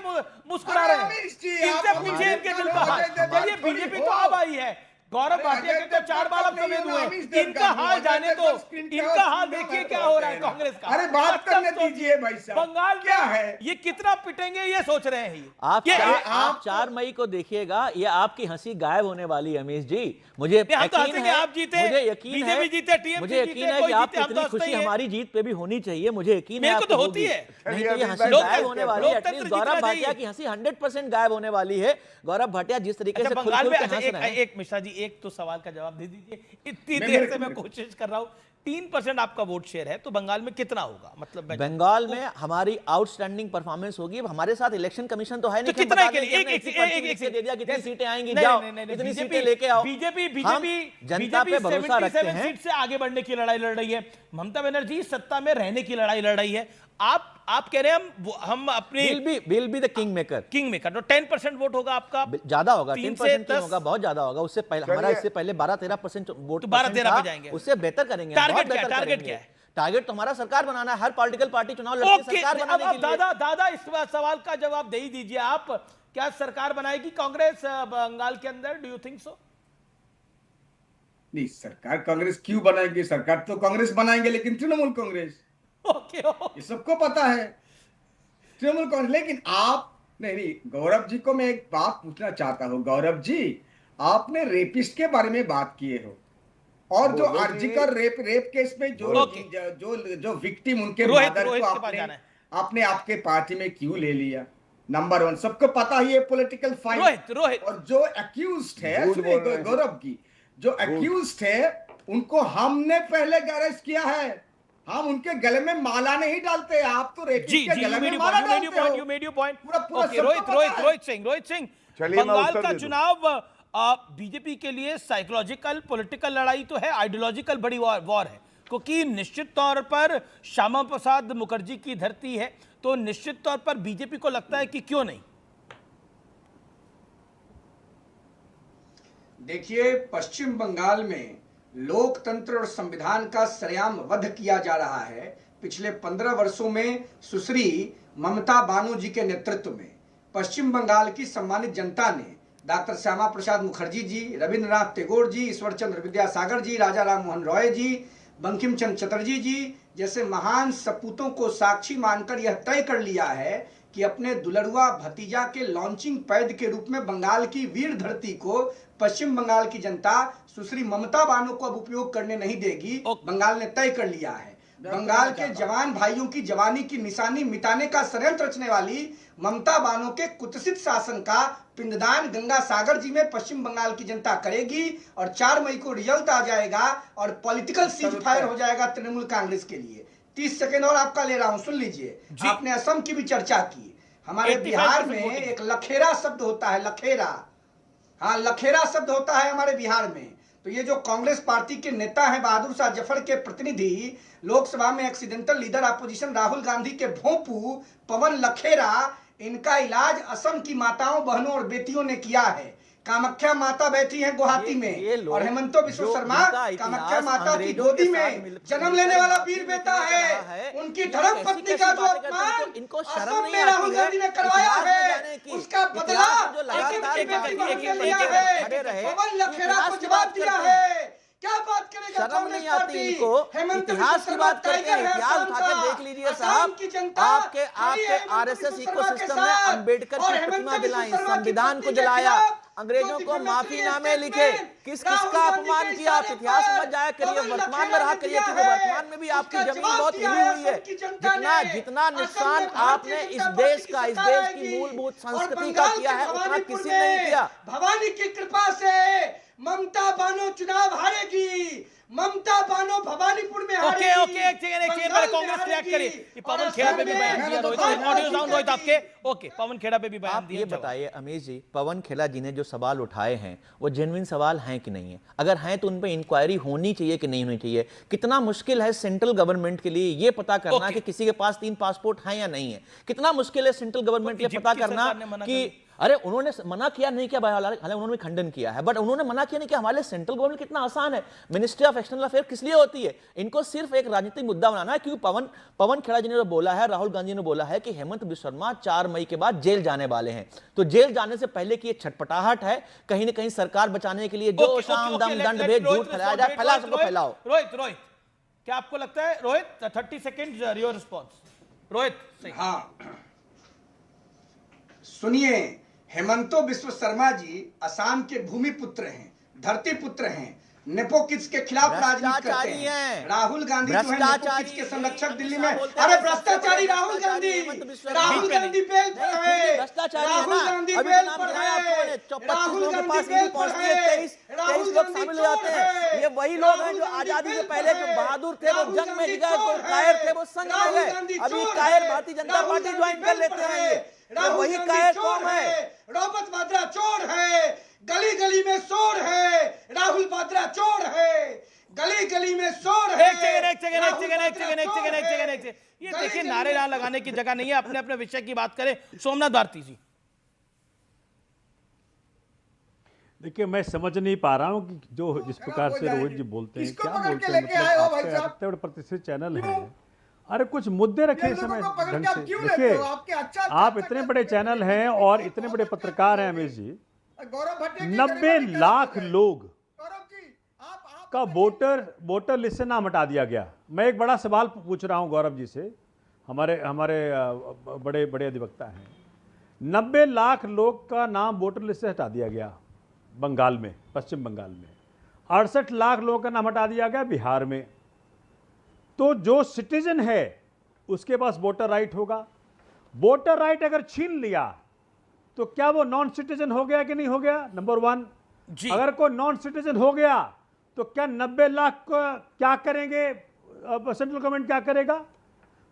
मुस्कुरा रहे हैं, इनसे पूछिए इनके दिल का हाल। चलिए बीजेपी तो अब आई है, गौरव भाटिया के तो 4 बार अब सफेद हुए, इनका हाल जाने तो, इनका हाल देखिए क्या हो रहा है कांग्रेस का। अरे बात करने दीजिए भाई साहब, बंगाल क्या है ये कितना पिटेंगे ये सोच रहे हैं। आप 4 मई को देखिएगा, ये आपकी हंसी गायब होने वाली है अमीश जी। मुझे यकीन है, आप जीते, मुझे यकीन है, मुझे यकीन है कि आपको इतनी खुशी हमारी जीत पे भी होनी चाहिए। मुझे यकीन है आपको होती है, नहीं तो ये हंसी गायब होने वाली है। एटलीस्ट गौरव भाटिया की हंसी 100% गायब होने वाली है। गौरव भाटिया जिस तरीके से खुल के हंस रहे हैं। एक मिश्रा जी, एक तो सवाल का जवाब दे दीजिए, इतनी देर से मैं कोशिश कर रहा हूं। 3% आपका वोट शेयर है, तो बंगाल में कितना होगा? मतलब बंगाल में हमारी आउटस्टैंडिंग परफॉर्मेंस होगी। हमारे साथ इलेक्शन कमीशन तो है नहीं, तो कितना के लिए एक दे दिया कितनी सीटें आएंगी, नहीं, जाओ नहीं, नहीं, इतनी बीजेपी सीटें लेके आओ। बीजेपी जनता पे भरोसा रखते हैं। सीट से आगे बढ़ने की लड़ाई लड़ रही है। ममता बनर्जी सत्ता में रहने की लड़ाई लड़ रही है। आप कह रहे हैं हम अपने will be the king maker. तो 10% वोट होगा आपका, ज्यादा होगा, 10% नहीं होगा, बहुत ज्यादा होगा। उससे पहले हमारा इससे पहले 12-13% वोट, तो 12-13 पे जाएंगे। उससे बेहतर करेंगे। टारगेट क्या है? टारगेट तो हमारा सरकार बनाना है। हर पॉलिटिकल पार्टी चुनाव लड़ती है सरकार बनाने के लिए। दादा इस सवाल का जवाब दे ही दीजिए आप। क्या सरकार बनाएगी कांग्रेस बंगाल के अंदर? Do you think so? नहीं, सरकार कांग्रेस क्यों बनाएगी? सरकार तो कांग्रेस बनाएंगे, लेकिन तृणमूल कांग्रेस। ये सबको पता है, तृणमूल कांग्रेस। लेकिन आप नहीं, गौरव जी को मैं एक बात पूछना चाहता हूं। गौरव जी, आपने रेपिस्ट के बारे में बात किए हो, और जो आर्जिकर रेप केस में जो विक्टिम, उनके मदर को आपने आपके पार्टी में क्यों ले लिया? नंबर 1, सबको पता ही है पॉलिटिकल फाइट। और जो एक्यूज्ड है, सुनिए गौरव जी, जो एक्यूज्ड है उनको हमने पहले अरेस्ट किया है। हम उनके गले में माला नहीं डालते। आप तो रेपिस्ट के गले में माला डालते हो। रोहित सिंह, बंगाल का चुनाव बीजेपी के लिए साइकोलॉजिकल पॉलिटिकल लड़ाई तो है, आइडियोलॉजिकल बड़ी वॉर है, क्योंकि निश्चित तौर पर श्यामा प्रसाद मुखर्जी की धरती है, तो निश्चित तौर पर बीजेपी को लगता है कि क्यों नहीं। देखिए, पश्चिम बंगाल में लोकतंत्र और संविधान का सरेआम वध किया जा रहा है। पिछले 15 वर्षों में सुश्री ममता बनर्जी के नेतृत्व में पश्चिम बंगाल की सम्मानित जनता ने डॉक्टर श्यामा प्रसाद मुखर्जी जी, रविंद्रनाथ टैगोर जी, ईश्वरचंद्र विद्यासागर जी, राजा राम मोहन रॉय जी, बंकिम चंद्र चटर्जी जी जैसे महान सपूतों को साक्षी मानकर यह तय कर लिया है कि अपने दुलरुआ भतीजा के लॉन्चिंग पैड के रूप में बंगाल की वीर धरती को पश्चिम बंगाल की जनता सुश्री ममता बानो को अब उपयोग करने नहीं देगी। बंगाल ने तय कर लिया है। बंगाल के जवान भाइयों की जवानी की निशानी मिटाने का षड्यंत्र रचने वाली ममता बानो के कुत्सित शासन का पिंडदान गंगा सागर जी में पश्चिम बंगाल की जनता करेगी, और 4 मई को रिजल्ट आ जाएगा और पॉलिटिकल सीज फायर हो जाएगा तृणमूल कांग्रेस के लिए। 30 सेकेंड और आपका ले रहा हूं, सुन लीजिए। आपने असम की भी चर्चा की। हमारे बिहार में एक लखेरा शब्द होता है, लखेरा। हाँ, लखेरा शब्द होता है हमारे बिहार में। तो ये जो कांग्रेस पार्टी के नेता हैं बहादुर शाह जफर के प्रतिनिधि, लोकसभा में accidental leader opposition Rahul Gandhi के भोंपू पवन लखेरा, इनका इलाज असम की माताओं, बहनों और बेटियों ने किया है। कामाख्या माता बैठी हैं गुवाहाटी में, और हेमंतो बिश्व शर्मा कामाख्या माता की गोदी में जन्म लेने वाला वीर बेटा है। उनकी धर्म पत्नी का जो अपमान असम में राहुल गांधी ने करवाया है, उसका बदला पवन लखेरा को जवाब दिया है। क्या बात करेगा शर्म नहीं आती इनको? इतिहास की बात करते हैं, इतिहास उठाकर देख लीजिए साहब। आपके आरएसएस इकोसिस्टम में अंबेडकर की प्रतिमा जलाई, संविधान को जलाया, अंग्रेजों को माफीनामे लिखे, किस किस का अपमान किया। आप इतिहास मत जाया करिए, वर्तमान में रहा करिए, क्योंकि वर्तमान में भी आपकी जमीन बहुत हिली हुई है। जितना नुकसान आपने इस देश का, इस देश की मूलभूत संस्कृति का किया है, उतना किसी ने नहीं किया। भवानी की कृपा से ममता बानो चुनाव हारेगी। ममता बानो भवानीपुर में हारेगी। एक सेकंड कांग्रेस रिएक्ट करिए। पवन खेड़ा पे भी बयान दिया रोहित आपके। पवन खेड़ा पे भी बयान दिया। ये बताइए अमीश जी, पवन खेड़ा जी ने जो सवाल उठाए हैं वो जेन्युइन सवाल हैं कि नहीं है? अगर हैं तो उन पे इंक्वायरी होनी चाहिए कि नहीं होनी चाहिए? कितना मुश्किल है सेंट्रल गवर्नमेंट के लिए ये पता करना कि किसी के पास 3 पासपोर्ट हैं या नहीं है? कितना मुश्किल है सेंट्रल गवर्नमेंट के लिए पता करना कि अरे उन्होंने मना किया नहीं किया, हालांकि उन्होंने खंडन किया है, बट उन्होंने मना किया नहीं कि हमारे सेंट्रल गवर्नमेंट कितना आसान है। मिनिस्ट्री ऑफ एक्सटर्नल अफेयर किस लिए होती है? इनको सिर्फ एक राजनीतिक मुद्दा बनाना है। क्योंकि पवन खेड़ा जी ने जो बोला है, राहुल गांधी ने बोला है कि हेमंत बिस्वा शर्मा 4 मई के बाद जेल जाने वाले हैं, तो जेल जाने से पहले की छटपटाहट है, कहीं ना कहीं सरकार बचाने के लिए जो शाम दम दंड भेद झूठ फैलाया जाए, फैला सबको फैलाओ। रोहित क्या आपको लगता है? Rohit 30 second your response. Rohit. हाँ, सुनिए, हेमंतो बिस्व शर्मा जी असम के भूमि पुत्र हैं, धरती पुत्र हैं। नेपो किड्स के खिलाफ राजनीति करते भ्रष्टाचारी हैं। हैं। राहुल गांधी जो है नेपो भ्रष्टाचारी किड्स के संरक्षक दिल्ली में, ऐसा बोलते अरे हैं, भ्रष्टाचारी राहुल गांधी, राहुल गांधी बेल पर है, भ्रष्टाचारी है राहुल ना। गांधी अभी बेल तो नाम पर गिनाया है, आपको ने, 25 राहुल लोगों के गांधी पास बेल नहीं पर पहुंचती है, है, 23 राहुल लोग गांधी शामिल हो जाते चोर हैं। है, ये वही लोग हैं राहुल जो गांधी आजादी से बेल पहले पर जो है, बहादुर थे, वो राहुल जंग में गांधी गए, चोर कोई कायर है, थे वो संग में राहुल गए। गांधी अभी चोर कायर है, भारतीय जनता राहुल पार्टी गांधी ज्वाइन कर बेल लेते पर हैं। है, ये राहुल वही गांधी कायर चोर कौम है। रॉबर्ट वाड्रा चोर है, गली गली में शोर है, राहुल वाड्रा चोर है, गली गली में शोर है। ये देखिए, नारे ना लगाने की जगह नहीं है, अपने अपने विषय की बात करें। सोमनाथ भारती जी, देखिए मैं समझ नहीं पा रहा हूँ कि जो जिस प्रकार से रोहित जी बोलते हैं, क्या बोलते हैं, मतलब आपका इतने बड़े प्रतिष्ठित चैनल है, अरे कुछ मुद्दे रखे समय ढंग से। देखिए आप इतने बड़े चैनल हैं और इतने बड़े पत्रकार हैं अमीश जी, 90 लाख लोग का वोटर लिस्ट से नाम हटा दिया गया। मैं एक बड़ा सवाल पूछ रहा हूं गौरव जी से, हमारे बड़े बड़े अधिवक्ता हैं। 90 लाख लोग का नाम वोटर लिस्ट से हटा दिया गया बंगाल में, पश्चिम बंगाल में। 68 लाख लोगों का नाम हटा दिया गया बिहार में। तो जो सिटीजन है उसके पास वोटर राइट होगा। वोटर राइट अगर छीन लिया तो क्या वो नॉन सिटीजन हो गया कि नहीं हो गया? नंबर 1। अगर कोई नॉन सिटीजन हो गया तो क्या 90 लाख को क्या करेंगे, सेंट्रल गवर्नमेंट क्या करेगा?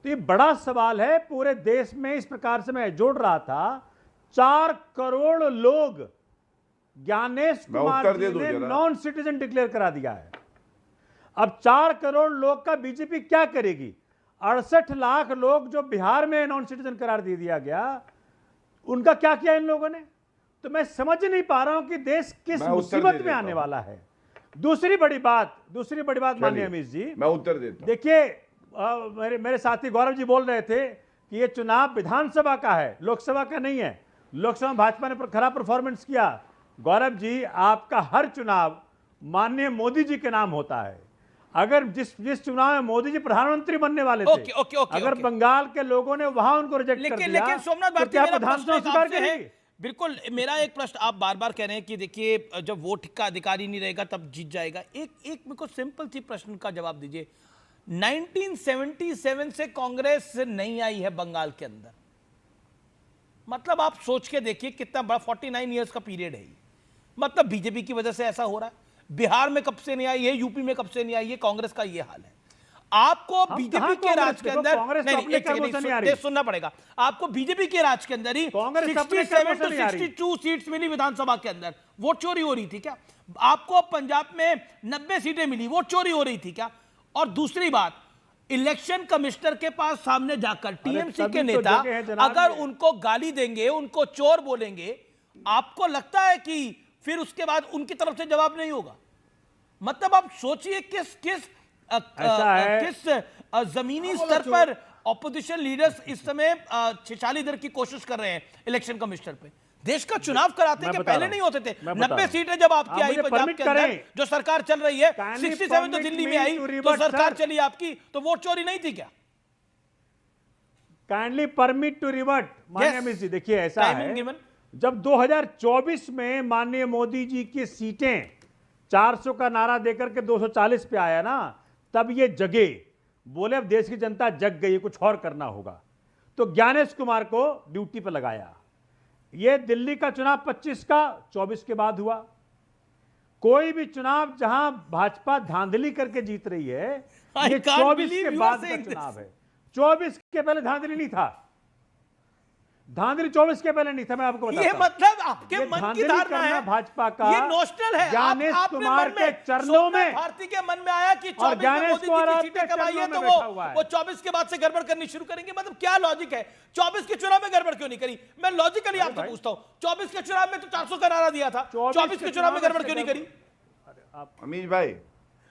तो ये बड़ा सवाल है पूरे देश में। इस प्रकार से मैं जोड़ रहा था, 4 करोड़ लोग ज्ञानेश कुमार जी ने नॉन सिटीजन डिक्लेयर करा दिया है। अब 4 करोड़ लोग का बीजेपी क्या करेगी? 68 लाख लोग जो बिहार में नॉन सिटीजन करार दे दिया गया, उनका क्या किया इन लोगों ने? तो मैं समझ नहीं पा रहा हूं कि देश किस मुसीबत में आने वाला है। दूसरी बड़ी बात माननीय अमीश जी, मैं उत्तर देता हूं। देखिए मेरे साथी गौरव जी बोल रहे थे कि ये चुनाव विधानसभा का है, लोकसभा का नहीं है। लोकसभा में भाजपा ने खराब परफॉर्मेंस किया। गौरव जी, आपका हर चुनाव माननीय मोदी जी के नाम होता है। अगर जिस चुनाव में मोदी जी प्रधानमंत्री बनने वाले थे, अगर बंगाल के लोगों ने वहां उनको रिजेक्ट कर दिया, लेकिन सोमनाथ तो भारती, क्या मेरा प्रधानमंत्री प्रश्न स्वीकार आपसे है, करेंगे? बिल्कुल मेरा एक प्रश्न, आप बार बार कह रहे हैं कि देखिए जब वोट का अधिकारी नहीं रहेगा तब जीत जाएगा। एक मेरे को सिंपल सी प्रश्न का जवाब दीजिए। 1977 से कांग्रेस नहीं आई है बंगाल के अंदर, मतलब आप सोच के देखिए कितना बड़ा 49 इयर्स का पीरियड है ये। मतलब बीजेपी की वजह से ऐसा हो रहा है। बिहार में कब से नहीं आई है, यूपी में कब से नहीं आई है, कांग्रेस का ये हाल है। आपको बीजेपी के राज के अंदर नहीं, सुनना पड़ेगा आपको। बीजेपी के राज के अंदर ही 67 to 62 सीट्स मिली विधानसभा के अंदर। वोट चोरी हो रही थी क्या? आपको पंजाब में 90 सीटें मिली, वोट चोरी हो रही थी क्या? और दूसरी बात, इलेक्शन कमिश्नर के पास सामने जाकर टीएमसी के नेता अगर उनको गाली देंगे, उनको चोर बोलेंगे, आपको लगता है कि फिर उसके बाद उनकी तरफ से जवाब नहीं होगा? मतलब आप सोचिए किस जमीनी स्तर पर ऑपोजिशन लीडर्स इस समय छिछालीदर की कोशिश कर रहे हैं इलेक्शन कमिश्नर पे। देश का चुनाव कराते के पहले नहीं होते थे। 90 सीटें जब आपकी आई पंजाब के अंदर, जो सरकार चल रही है, 67 तो दिल्ली में आई, तो सरकार चली आपकी, तो वोट चोरी नहीं थी क्या? काइंडली परमिट टू रिवर्ट माननीय अमित जी। देखिए ऐसा है, जब 2024 में माननीय मोदी जी की सीटें 400 का नारा देकर के 240 पे आया ना, तब ये जगे, बोले अब देश की जनता जग गई, कुछ और करना होगा, तो ज्ञानेश कुमार को ड्यूटी पर लगाया। ये दिल्ली का चुनाव 25 का 24 के बाद हुआ। कोई भी चुनाव जहां भाजपा धांधली करके जीत रही है, ये 24 के बाद का चुनाव है। 24 के पहले धांधली नहीं था, धांधली 24 के पहले नहीं था। मैं आपको बताता हूं, ये मतलब आपके मन की धारणा है, भाजपा का ये नोशनल है। ज्ञानेश कुमार के चरणों में, भारती के मन में आया कि 24 में मोदी जी की सीटें कब आई है, तो वो 24 के बाद से गड़बड़ करनी शुरू करेंगे। मतलब क्या लॉजिक है? 24 के चुनाव में गड़बड़ क्यों नहीं करी? मैं लॉजिकली आपसे पूछता हूं, 24 के चुनाव में तो 400 का नारा दिया था, 24 के चुनाव में गड़बड़ क्यों नहीं करी? अमीश भाई,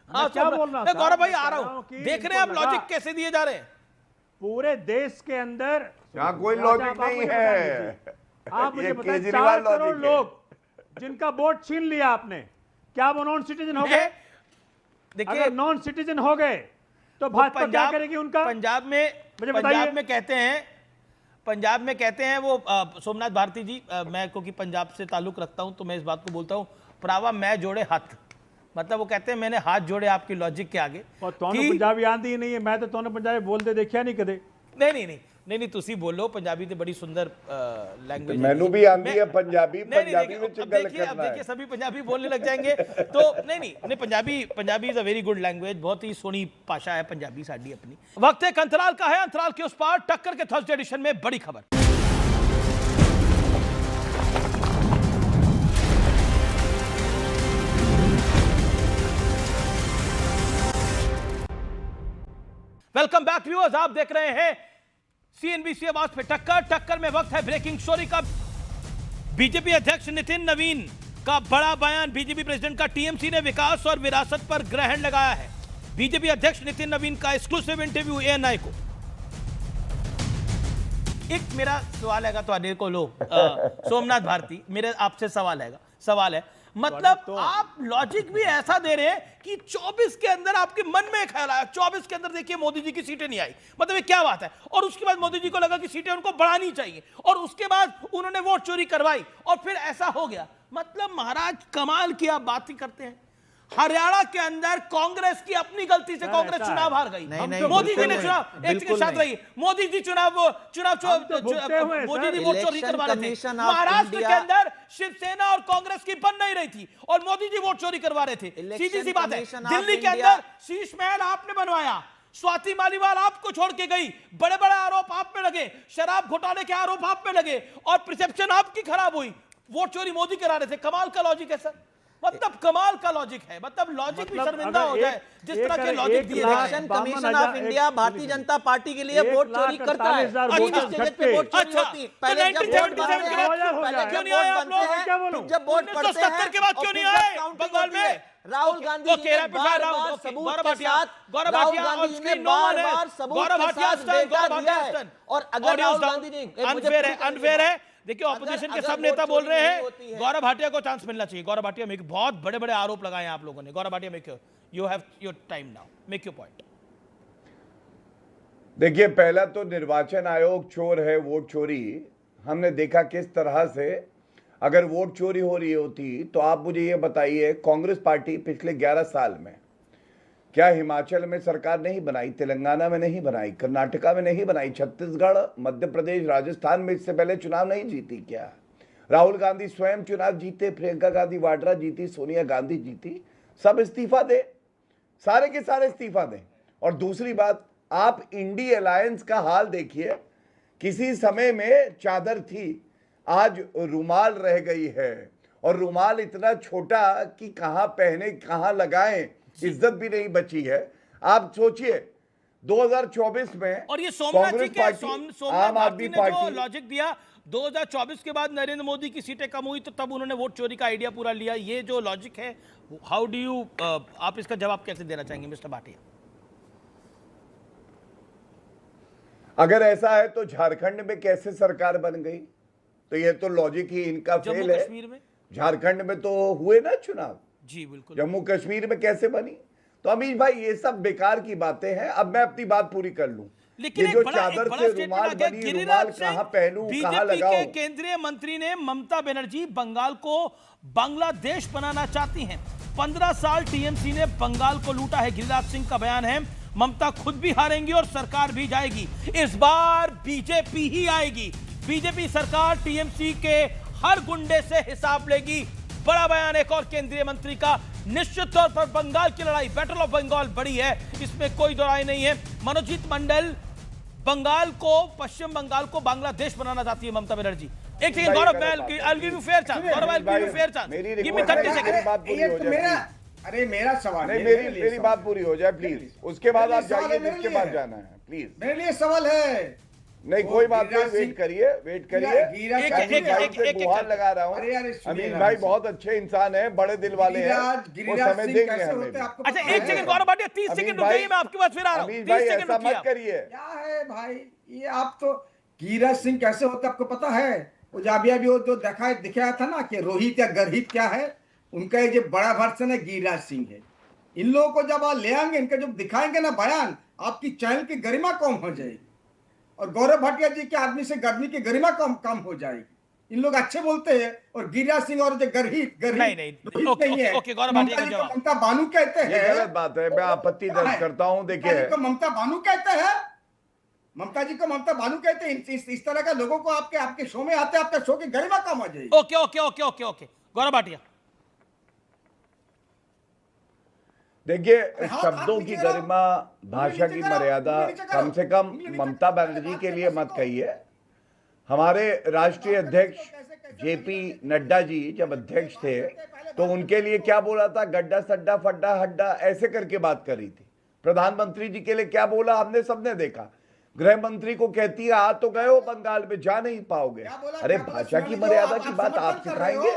क्या बोल रहा हूं? गौरव भाई आ रहा हूं, देख रहे हैं आप लॉजिक कैसे दिए जा रहे हैं। पूरे देश के अंदर यहाँ कोई लॉजिक नहीं है। आप मुझे बताएं, 4 करोड़ लोग जिनका वोट छीन लिया आपने, क्या वो नॉन सिटीजन हो गए? देखिए, नॉन सिटीजन हो गए तो भाजपा क्या करेगी उनका? पंजाब में कहते हैं वो सोमनाथ भारती जी, मैं क्योंकि पंजाब से ताल्लुक रखता हूं तो मैं इस बात को बोलता हूं, प्रावा मैं जोड़े हाथ। मतलब वो कहते हैं मैंने हाथ जोड़े आपकी लॉजिक के आगे और तोने पंजाबी आंदी ही नहीं है, मैं तो तोने पंजाबी बोलते देखा नहीं कदे। नहीं तुसी बोलो पंजाबी तो बड़ी सुंदर लैंग्वेज मैनू भी आंदी है पंजाबी में गल करना है। देखिए सभी पंजाबी बोलने लग जाएंगे तो नहीं Punjabi is a very good language, बहुत ही सोहनी भाषा है पंजाबी साडी अपनी। वक्त एक अंतराल का है, अंतराल के उस पार टक्कर के थर्सडे एडिशन में बड़ी खबर। वेलकम बैक व्यूअर्स, आप देख रहे हैं सीएनबीसी आवाज पे टक्कर में वक्त है ब्रेकिंग स्टोरी का। बीजेपी अध्यक्ष नितिन नवीन का बड़ा बयान, बीजेपी प्रेसिडेंट का टीएमसी ने विकास और विरासत पर ग्रहण लगाया है। बीजेपी अध्यक्ष नितिन नवीन का एक्सक्लूसिव इंटरव्यू एएनआई को। एक मेरा सवाल है तो को लो सोमनाथ भारती, मेरे आपसे सवाल है मतलब आप लॉजिक भी ऐसा दे रहे हैं कि 24 के अंदर आपके मन में ख्याल आया, 24 के अंदर देखिए मोदी जी की सीटें नहीं आई, मतलब ये क्या बात है। और उसके बाद मोदी जी को लगा कि सीटें उनको बढ़ानी चाहिए और उसके बाद उन्होंने वोट चोरी करवाई और फिर ऐसा हो गया। मतलब महाराज कमाल की आप बात ही करते हैं। हरियाणा के अंदर कांग्रेस की अपनी गलती से कांग्रेस चुनाव हार गई, मोदी जी ने चुनाव एक के साथ रही, मोदी जी चुनाव मोदी जी वोट चोरी करवा रहे थे। महाराष्ट्र के अंदर शिवसेना और कांग्रेस की बन नहीं रही थी और मोदी जी वोट चोरी करवा रहे थे। सीधी सी बात है, दिल्ली के अंदर शीश महल आपने बनवाया, स्वाति मालीवाल आपको छोड़ के गई, बड़े बड़े आरोप आप पे लगे, शराब घोटाले के आरोप आप पे लगे और परसेप्शन आपकी खराब हुई, वोट चोरी मोदी करा रहे थे। कमाल का लॉजिक है सर, मतलब कमाल का लॉजिक है, मतलब लॉजिक भी शर्मिंदा हो जाए जिस तरह के लॉजिक दिए। Election commission of India Bharatiya Janata party के लिए वोट चोरी करता है। जब वोट पड़ते हैं के बाद क्यों नहीं आए बंगाल में? राहुल गांधी ने बार-बार सबूत के साथ राहुल गांधी ने बार-बार सबूत के साथ डेटा दिया है। और अगर राहुल गांधी ने अनफेयर है, देखिए ऑपोजिशन के सब नेता बोल रहे हैं गौरव भाटिया को चांस मिलना चाहिए। गौरव भाटिया में बहुत बड़े बड़े आरोप लगाए हैं आप लोगों ने। Gaurav Bhatia make you have your time now, make your point. देखिए पहला तो निर्वाचन आयोग चोर है, वोट चोरी हमने देखा किस तरह से। अगर वोट चोरी हो रही होती तो आप मुझे ये बताइए, कांग्रेस पार्टी पिछले 11 साल में क्या हिमाचल में सरकार नहीं बनाई, तेलंगाना में नहीं बनाई, कर्नाटका में नहीं बनाई, छत्तीसगढ़, मध्य प्रदेश, राजस्थान में इससे पहले चुनाव नहीं जीती क्या? राहुल गांधी स्वयं चुनाव जीते, प्रियंका गांधी वाड्रा जीती, सोनिया गांधी जीती, सब इस्तीफा दे, सारे के सारे इस्तीफा दें। और दूसरी बात, आप इंडी अलायंस का हाल देखिए, किसी समय में चादर थी, आज रुमाल रह गई है और रुमाल इतना छोटा कि कहां पहने कहां लगाएं, इज्जत भी नहीं बची है। आप सोचिए 2024 में और ये सोमनाथ जी के सोमनाथ भारती ने जो लॉजिक दिया 2024 के बाद नरेंद्र मोदी की सीटें कम हुई तो तब उन्होंने वोट चोरी का आइडिया पूरा लिया, ये जो लॉजिक है, हाउ डू यू आप इसका जवाब कैसे देना चाहेंगे मिस्टर भाटिया? अगर ऐसा है तो झारखंड में कैसे सरकार बन गई? तो ये तो लॉजिक ही इनका फेल है। कश्मीर में, झारखंड में तो हुए ना चुनाव, जी बिल्कुल, जम्मू कश्मीर में कैसे बनी? तो अमीश भाई ये सब बेकार की बातें हैं। अब मैं अपनी बात पूरी कर लूं। लेकिन ये जो चादर से रुमाल बनी, रुमाल कहां पहनूं, कहां लगाऊं? बीजेपी के केंद्रीय मंत्री ने ममता बनर्जी बंगाल को बांग्लादेश बनाना चाहती हैं। 15 साल टीएमसी ने बंगाल को लूटा है, गिरिराज सिंह का बयान है। ममता खुद भी हारेंगी और सरकार भी जाएगी, इस बार बीजेपी ही आएगी। बीजेपी सरकार टीएमसी के हर गुंडे से हिसाब लेगी, बड़ा बयान एक और केंद्रीय मंत्री का। निश्चित तौर पर बंगाल की लड़ाई, बैटल ऑफ बंगाल बड़ी है, इसमें कोई दो राय नहीं है। मनोजीत मंडल, बंगाल को, पश्चिम बंगाल को बांग्लादेश बनाना चाहती है ममता बनर्जी। एक second Gaurav, I'll give you fair chance, Gaurav I'll give you fair chance, give me 30 seconds। अरे मेरा सवाल है, मेरी बात पूरी हो जाए प्लीज, उसके बाद आप जाइए जिसके बाद जाना है प्लीज। मेरे लिए सवाल है। नहीं कोई बात नहीं, वेट करिए। गुहार लगा रहा हूँ, अमीन भाई बहुत अच्छे इंसान है, बड़े दिल वाले हैं, वो समय देंगे हमें। अच्छा एक सेकंड गौरव भाटिया, 30 सेकंड रुकिए, मैं आपके पास फिर आ रहा हूँ। अमीन भाई ऐसा मत करिए। क्या है भाई ये, आप तो गिरिराज सिंह कैसे होते आपको पता है? वो जाबिया भी वो जो दिखाया था ना कि रोहित या गर्हित क्या है, उनका ये जो बड़ा वर्जन है गिरिराज सिंह है। इन लोगों को जब आप ले आएंगे, इनका जब दिखाएंगे ना बयान, आपकी चैनल की गरिमा कम हो जाएगी और गौरव भाटिया जी के आदमी से गर्मी की गरिमा कम हो जाएगी। इन लोग अच्छे बोलते हैं और गिरिराज सिंह और जो गरीब नहीं, ओके, गौरव भाटिया का जवाब। ममता बानू कहते हैं, ये गलत बात है, मैं आपत्ति दर्ज करता हूं। देखिए, ममता बानू कहते हैं, ममता जी को ममता बानू कहते हैं। इस तरह के लोगों को आपके शो में आते, आपके शो की गरिमा कम हो जाएगी। ओके, गौरव भाटिया। देखिए, शब्दों की गरिमा, भाषा की मर्यादा कम से कम ममता बनर्जी के लिए मत कहिए। हमारे राष्ट्रीय अध्यक्ष जेपी नड्डा जी जब अध्यक्ष थे तो उनके लिए क्या बोला था? गड्ढा सड्डा फड्डा हड्डा, ऐसे करके बात करी थी। प्रधानमंत्री जी के लिए क्या बोला हमने सबने देखा। गृह मंत्री को कहती है आ तो गए हो बंगाल में, जा नहीं पाओगे। अरे भाषा की मर्यादा की बात आप सिखाएंगे?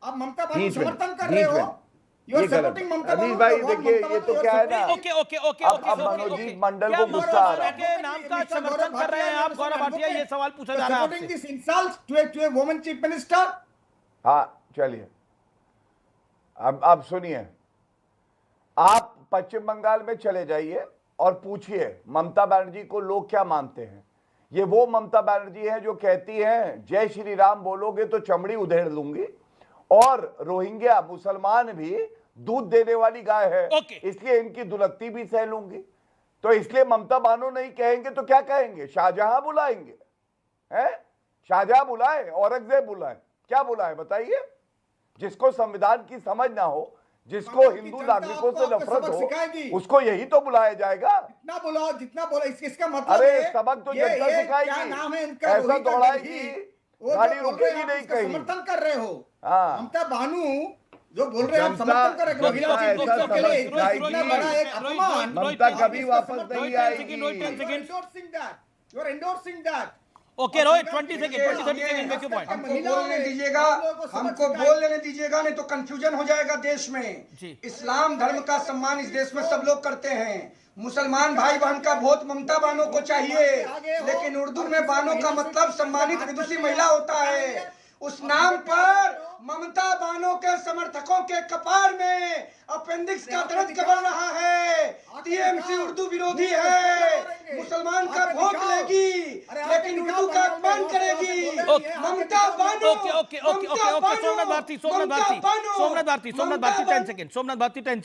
आप ममता बानू समर्थन कर रहे हो, ये गलत। अनिल भाई देखिए, ये तो क्या है ना, अब मनोजीत मंडल को गुस्सा आ रहा है। नाम का समर्थन कर रहे हैं आप गौरव भाटिया, ये सवाल पूछा जा रहा है आपसे। This insult to a woman chief minister. हाँ चलिए, अब सुनिए, आप पश्चिम बंगाल में चले जाइए और पूछिए ममता बनर्जी को लोग क्या मानते हैं। ये वो ममता बनर्जी है जो कहती है जय श्री राम बोलोगे तो चमड़ी उधेड़ लूंगी, और रोहिंग्या मुसलमान भी दूध देने वाली गाय है, इसलिए इनकी दुलत्ती भी सह लूंगी। तो इसलिए ममता बानो नहीं कहेंगे तो क्या कहेंगे? शाहजहां बुलाएंगे, हैं? शाहजहां बुलाए, औरंगजेब बुलाए, क्या बुलाए बताइए? जिसको संविधान की समझ ना हो, जिसको हिंदू नागरिकों से नफरत हो, उसको यही तो बुलाया जाएगा। जितना बोलो इसका मतलब। अरे सबक तो जनता सिखाएगी, ऐसा दौड़ाएगी, गाड़ी रुकेगी नहीं कहीं। समर्थन कर रहे हो ममता बानू जो बोल रहे हैं, समर्थन कर रहे हैं। ममता कभी वापस नहीं आएगी। ओके रोहित, 20 सेकंड में क्यों पॉइंट? बोलने दीजिएगा, हमको बोल लेने दीजिएगा, नहीं तो कंफ्यूजन हो जाएगा देश में। इस्लाम धर्म का सम्मान इस देश में सब लोग करते हैं। मुसलमान भाई बहन का वोट ममता बानो को चाहिए, लेकिन उर्दू में बानो का मतलब सम्मानित विदुषी महिला होता है। उस नाम पर ममता बानो के समर्थकों के कपार में अपेंडिक्स का दर्द कबर रहा है। टीएमसी उर्दू विरोधी है, मुसलमान का वोट लेगी लेकिन उर्दू का अपमान करेगी। ममता Bano, Somnath Bharti 10 second, 5 to 10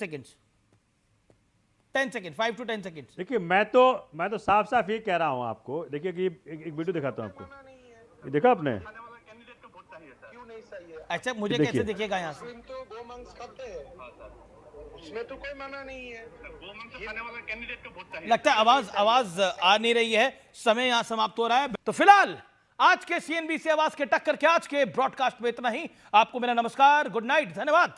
seconds। देखिए, मैं तो साफ ये कह रहा हूं आपको। देखिए कि एक वीडियो दिखाता हूं आपको, ये देखा आपने? अच्छा, मुझे कैसे दिखेगा यहाँ से? उसमें तो कोई मना नहीं है। लगता है आवाज आ नहीं रही है, समय यहाँ समाप्त हो रहा है। तो फिलहाल आज के CNBC आवाज के टक्कर के आज के ब्रॉडकास्ट में इतना ही। आपको मेरा नमस्कार, गुड नाइट, धन्यवाद।